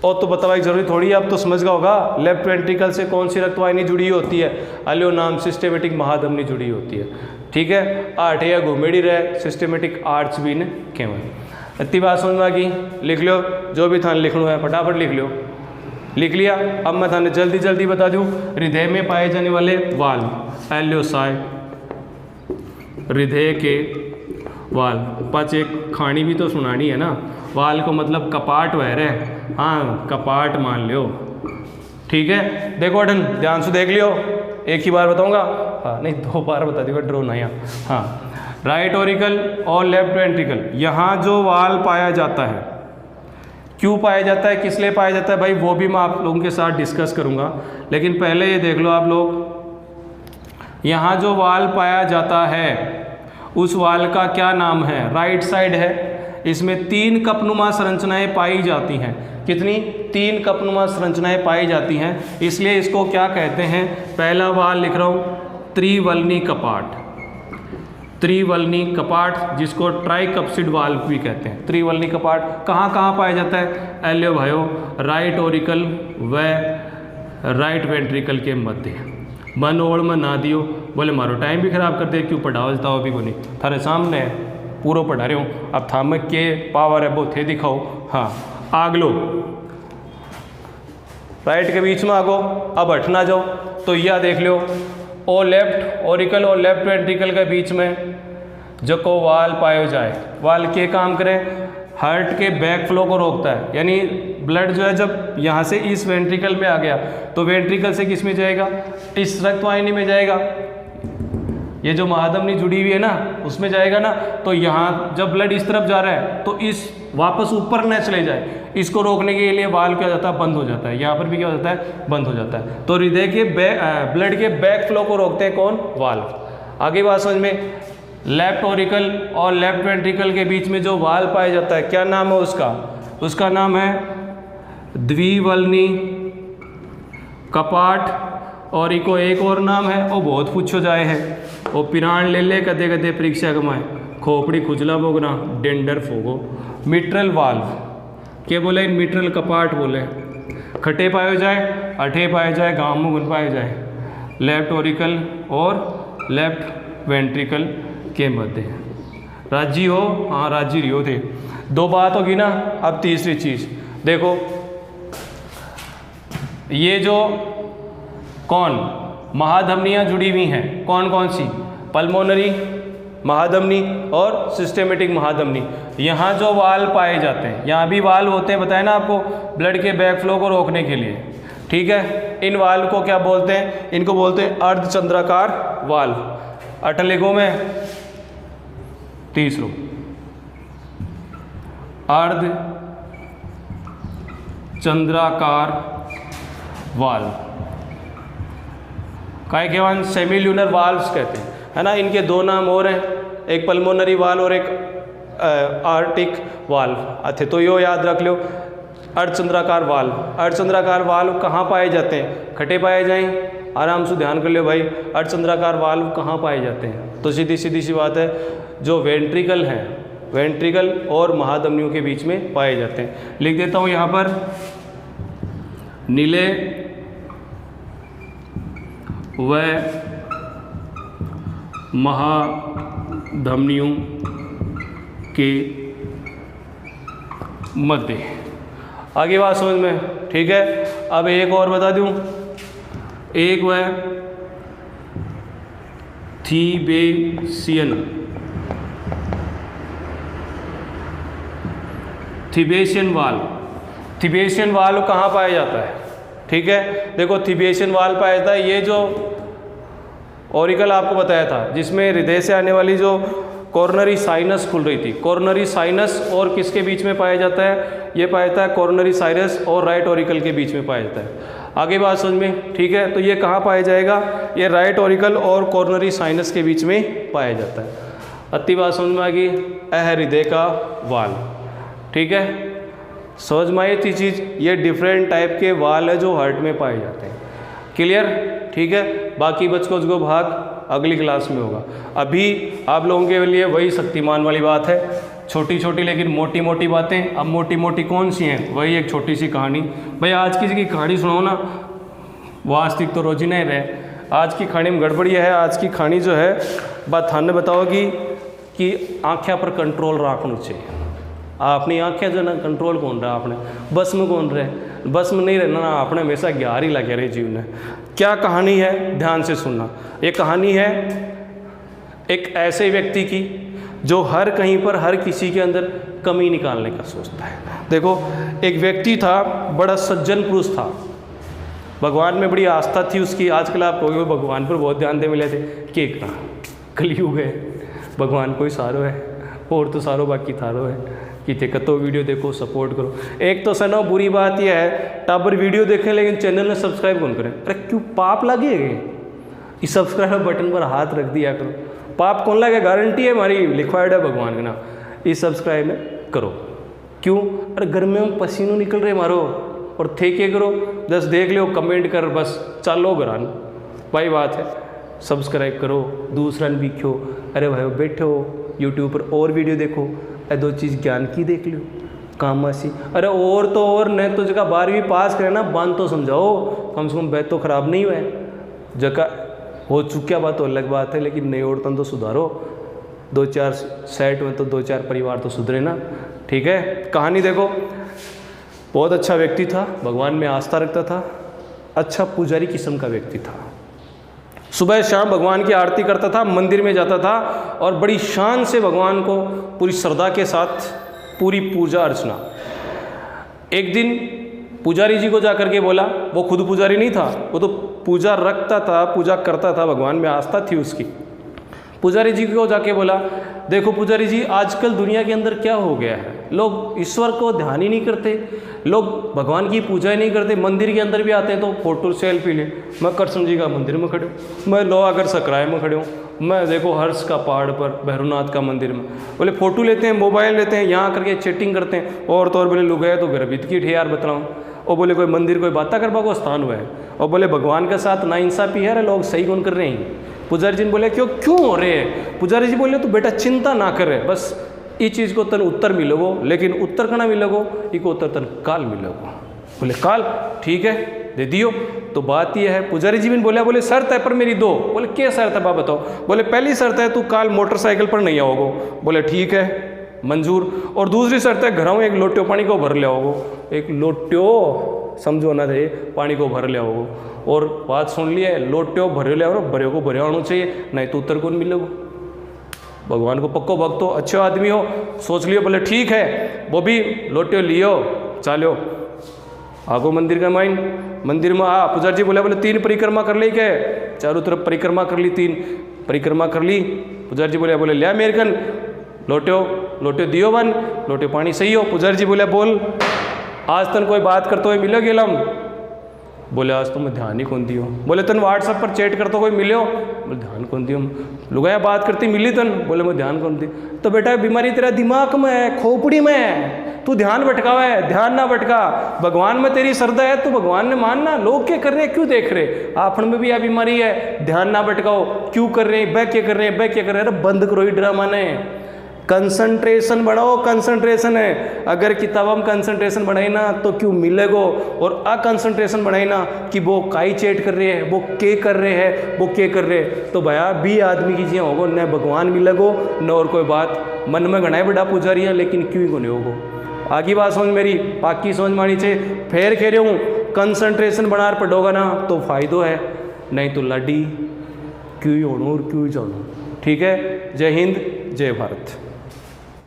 और तो बताना जरूरी थोड़ी है, अब तो समझ गया होगा लेफ्ट वेंट्रिकल से कौन सी रक्तवाहिनी जुड़ी होती है, अलियो नाम सिस्टेमेटिक महाधमनी जुड़ी होती है ठीक है। आठ या घूमेड़ी रहे सिस्टेमेटिक आर्च भी ने केवल इतनी बात समझ में आ गई। लिख लो जो भी थाने लिखना है फटाफट लिख लो, लिख लिया। अब मैं थाने जल्दी जल्दी बता दूं, हृदय में पाए जाने वाले वाल्व एल्योसाई, हृदय के वाल्व। पाँच एक खानी भी तो सुनानी है ना, वाल को मतलब कपाट वह रहे, हाँ कपाट मान लियो ठीक है। देखो अटन ध्यान से देख लियो, एक ही बार बताऊंगा, हाँ नहीं 2 बार बता दूंगा ड्रो नहीं। हाँ राइट ओरिकल और लेफ्ट वेंट्रिकल, यहाँ जो वाल पाया जाता है, क्यों पाया जाता है, किस लिए पाया जाता है भाई, वो भी मैं आप लोगों के साथ डिस्कस करूँगा। लेकिन पहले ये देख लो आप लोग, यहाँ जो वाल पाया जाता है उस वाल का क्या नाम है, राइट साइड है। इसमें 3 कपनुमा संरचनाएं पाई जाती हैं। कितनी, 3 कपनुमा संरचनाएं पाई जाती हैं, इसलिए इसको क्या कहते हैं। पहला वाल लिख रहा हूँ त्रिवलनी कपाट, त्रिवलनी कपाट जिसको ट्राइकप्सिड वाल्व भी कहते हैं। त्रिवलनी कपाट कहाँ कहाँ पाया जाता है, एल्यो भाइयों राइट ओरिकल व राइट वेंट्रिकल के मध्य। मन ओढ़ में ना दियो, बोले मारो टाइम भी खराब कर दे, क्यों पढ़ाओ जताओ भी को नहीं, थारे सामने है पूरा पढ़ा रहे हो। अब थामे के पावर है वो थे दिखाओ। हाँ आगलो राइट के बीच में आगो, अब हट ना जाओ। तो यह देख लो ओ लेफ्ट ऑरिकल और लेफ्ट वेंट्रिकल के बीच में जो को वाल पायो जाए, वाल के काम करे, हार्ट के बैक फ्लो को रोकता है। यानी ब्लड जो है जब यहाँ से इस वेंट्रिकल में आ गया तो वेंट्रिकल से किस में जाएगा, इस रक्तवाहिनी में जाएगा। ये जो महाधमनी जुड़ी हुई है ना उसमें जाएगा ना। तो यहाँ जब ब्लड इस तरफ जा रहा है तो इस वापस ऊपर न चले जाए, इसको रोकने के लिए वाल्व क्या हो जाता है, बंद हो जाता है। यहाँ पर भी क्या हो जाता है, बंद हो जाता है। तो हृदय के ब्लड के बैक फ्लो को रोकते हैं कौन, वाल्व। आगे बात समझ में, लेफ्ट ऑरिकल और लेफ्ट वेंट्रिकल के बीच में जो वाल्व पाया जाता है क्या नाम है उसका, उसका नाम है द्विवल्नी कपाट। और इको एक और नाम है वो बहुत पूछो जाए है, वो पिराण ले ले कदे कदे परीक्षा कमाए, खोपड़ी खुजला बोगना डेंडर फोगो। मिट्रल वाल्व क्या बोले, मिट्रल कपाट बोले। खटे पाए जाए, अठे पाए जाए, गाँव में गुन पाए जाए, लेफ्ट ऑरिकल और लेफ्ट वेंट्रिकल के मध्य। राजी हो, हाँ राजी रियो थे। दो बात होगी ना। अब तीसरी चीज देखो, ये जो कौन महाधमनियाँ जुड़ी हुई हैं, कौन कौन सी, पल्मोनरी महाधमनी और सिस्टेमेटिक महाधमनी। यहाँ जो वाल्व पाए जाते हैं, यहाँ भी वाल्व होते हैं, बताया ना आपको, ब्लड के बैक फ्लो को रोकने के लिए। ठीक है, इन वाल्व को क्या बोलते हैं, इनको बोलते हैं अर्धचंद्राकार वाल्व। अठ लिखो में तीसरो अर्ध चंद्राकार वाल्व, काय के वन सेमिल्यूनर वाल्व्स कहते हैं, है ना। इनके दो नाम और हैं, एक पल्मोनरी वाल्व और एक आर्टिक वाल्व। अच्छे तो यो याद रख लो, अर्धचंद्राकार वाल्व। अर्धचंद्राकार वाल्व कहाँ पाए जाते हैं, खटे पाए जाएं, आराम से ध्यान कर लो भाई। अर्धचंद्राकार वाल्व कहाँ पाए जाते हैं, तो सीधी सीधी सी बात है, जो वेंट्रिकल है, वेंट्रिकल और महाधमनियों के बीच में पाए जाते हैं। लिख देता हूँ यहाँ पर, नीले व महाधमनियों के मध्य। आगे बात समझ में, ठीक है। अब एक और बता दूं, एक वह थिबेशियन वाल्व। थिबेशियन वाल्व कहाँ पाया जाता है, ठीक है। देखो थिबेशियन वाल्व पाया जाता है, ये जो ऑरिकल आपको बताया था जिसमें हृदय से आने वाली जो कॉर्नरी साइनस खुल रही थी, कॉर्नरी साइनस और किसके बीच में पाया जाता है, ये पाया जाता है कॉर्नरी साइनस और राइट ऑरिकल के बीच में पाया जाता है। आगे बात समझ में, ठीक है। तो ये कहाँ पाया जाएगा, ये राइट ऑरिकल और कॉर्नरी साइनस के बीच में पाया जाता है। अति बात समझ में आ गई, हृदय का वाल्व, ठीक है। समझ में आई थी चीज़, ये डिफरेंट टाइप के वाल्व है जो हार्ट में पाए जाते हैं। क्लियर, ठीक है। बाकी बच्चों को भाग अगली क्लास में होगा। अभी आप लोगों के लिए वही शक्तिमान वाली बात है, छोटी छोटी लेकिन मोटी मोटी बातें। अब मोटी मोटी कौन सी हैं, वही एक छोटी सी कहानी। भाई आज किसी की कहानी सुनाओ ना, वास्तविक तो रोजी नहीं रहे। आज की कहानी में गड़बड़ी है। आज की कहानी जो है बात थाने बताओगी कि आँखें पर कंट्रोल रखना चाहिए। अपनी आँखें जो ना कंट्रोल कौन रहा, आपने बस में कौन रहे, बस में नहीं रहना ना, आपने हमेशा ग्यार ही लगे रहे जीवन में। क्या कहानी है, ध्यान से सुनना। ये कहानी है एक ऐसे व्यक्ति की जो हर कहीं पर हर किसी के अंदर कमी निकालने का सोचता है। देखो एक व्यक्ति था, बड़ा सज्जन पुरुष था, भगवान में बड़ी आस्था थी उसकी। आजकल आप कहोगे भगवान पर बहुत ध्यान दे मिले थे, के इतना कलयुग है, भगवान कोई सारो है और तो सारो बाकी थारो है कि तो वीडियो देखो, सपोर्ट करो। एक तो सनो बुरी बात यह है, टाबर वीडियो देखें लेकिन चैनल में सब्सक्राइब कौन करें। अरे क्यों पाप लगे, इस सब्सक्राइब बटन पर हाथ रख दिया करो, पाप कौन लगे, गारंटी है हमारी, लिखवाइड है भगवान का नाम, इस सब्सक्राइब में करो। क्यों, अरे गर्मियों में पसीनों निकल रहे मारो और थे के करो, बस देख लो कमेंट कर, बस चलो घरान भाई बात है। सब्सक्राइब करो, दूसरा भी क्यों, अरे भाई बैठो यूट्यूब पर और वीडियो देखो, दो चीज़ ज्ञान की देख लो कामासी। अरे और तो और नहीं तो जगह 12वीं पास करे ना, बांध तो समझाओ, कम से कम बैठ तो खराब नहीं हुआ है, जगह हो चुकी बात तो अलग बात है, लेकिन नई औरतन तो सुधारो। 2-4 सेट में तो 2-4 परिवार तो सुधरे ना। ठीक है, कहानी देखो, बहुत अच्छा व्यक्ति था, भगवान में आस्था रखता था, अच्छा पुजारी किस्म का व्यक्ति था। सुबह शाम भगवान की आरती करता था, मंदिर में जाता था और बड़ी शान से भगवान को पूरी श्रद्धा के साथ पूरी पूजा अर्चना। एक दिन पुजारी जी को जाकर के बोला, वो खुद पुजारी नहीं था, वो तो पूजा रखता था, पूजा करता था, भगवान में आस्था थी उसकी। पुजारी जी को जाके बोला, देखो पुजारी जी, आजकल दुनिया के अंदर क्या हो गया है, लोग ईश्वर को ध्यान ही नहीं करते, लोग भगवान की पूजा ही नहीं करते, मंदिर के अंदर भी आते हैं तो फोटो सेल्फी ले। मैं कृष्ण जी का मंदिर में खड़े हूँ, मैं लोहागर सकराय में खड़े हूँ, मैं देखो हर्ष का पहाड़ पर भैरवनाथ का मंदिर में, बोले फ़ोटो लेते हैं, मोबाइल लेते हैं, यहाँ करके चैटिंग करते हैं, और तो और बोले लोग है तो गर्भित की ठे यार बताऊँ, और बोले कोई मंदिर कोई बातें करवा को स्थान हुआ है, और बोले भगवान के साथ नाइंसाफी है, लोग सही कौन कर रहे हैं। पुजारी जी ने बोले क्यों हो रहे हैं। पुजारी जी बोले तो बेटा चिंता ना करे, बस इस चीज़ को तन उत्तर मिलोगो, लेकिन उत्तर कना मिलोगो, इको उत्तर तन काल मिलोगो। बोले काल, ठीक है दे दियो। तो बात यह है, पुजारी जी भी बोले शर्त है पर मेरी दो। बोले क्या शर्त है बाप बताओ। बोले पहली शर्त है तू काल मोटरसाइकिल पर नहीं आओगो। बोले ठीक है मंजूर। और दूसरी शर्त है घरों एक लोट्यो पानी को भर ले आओगो, एक लोट्यो समझो ना थे पानी को भर ले आओगो। और बात सुन लिया, लोट्यो भरे ले आओ, भरे को भरे आना चाहिए, नहीं तो उत्तर कौन मिलेगो। भगवान को पक्को भक्त हो, अच्छे आदमी हो, सोच लियो। बोले ठीक है, वो भी लोट्यो लियो चालो आगो मंदिर का माइन। मंदिर में पुजारी जी बोले 3 परिक्रमा कर ली के, चारों तरफ परिक्रमा कर ली, 3 परिक्रमा कर ली। पुजारी जी बोले लिया मेरे कन लोट्यो दियो बन, लोट्यो पानी सही हो। पुजारी जी बोले बोल आज तन कोई बात करते हुए मिलो गेलम। बोले आज तो मैं ध्यान ही कौन दियो। बोले तन व्हाट्सएप पर चैट करते कोई मिलो। बोले ध्यान कौन दियो, लुगाया बात करती मिली तन। बोले मैं ध्यान कौन दी। तो बेटा बीमारी तेरा दिमाग में है, खोपड़ी में है, तू ध्यान भटकावा है, ध्यान ना भटका। भगवान में तेरी श्रद्धा है तो भगवान ने मानना, लोग क्या कर रहे हैं क्यों देख रहे, आपन में भी यह बीमारी है, ध्यान ना भटकाओ। क्यों कर रहे हैं, बै क्या कर रहे हैं, बै क्या कर रहे हैं, अरे बंद करो ही ड्रामा ने, कंसंट्रेशन बढ़ाओ। कंसंट्रेशन है, अगर किताब में कंसंट्रेशन बढ़ाई ना तो क्यों मिलेगो, और अकंसंट्रेशन बढ़ाई ना कि वो काई चेट कर रहे हैं, वो के कर रहे हैं, वो के कर रहे हैं, तो भैया भी आदमी की जिया होगो, न भगवान मिलेगो न और कोई बात। मन में घनाए बड़ा पुजारी है लेकिन क्यों ही को नहीं होगो। आगे बात समझ मेरी, पाकी समझ मानी छे, फेर कह रहे हूँ कंसंट्रेशन बढ़ा पड़ोगा ना तो फायदो है, नहीं तो लाडी क्यों ही होनो और क्यों ही जानो। ठीक है, जय हिंद जय भारत।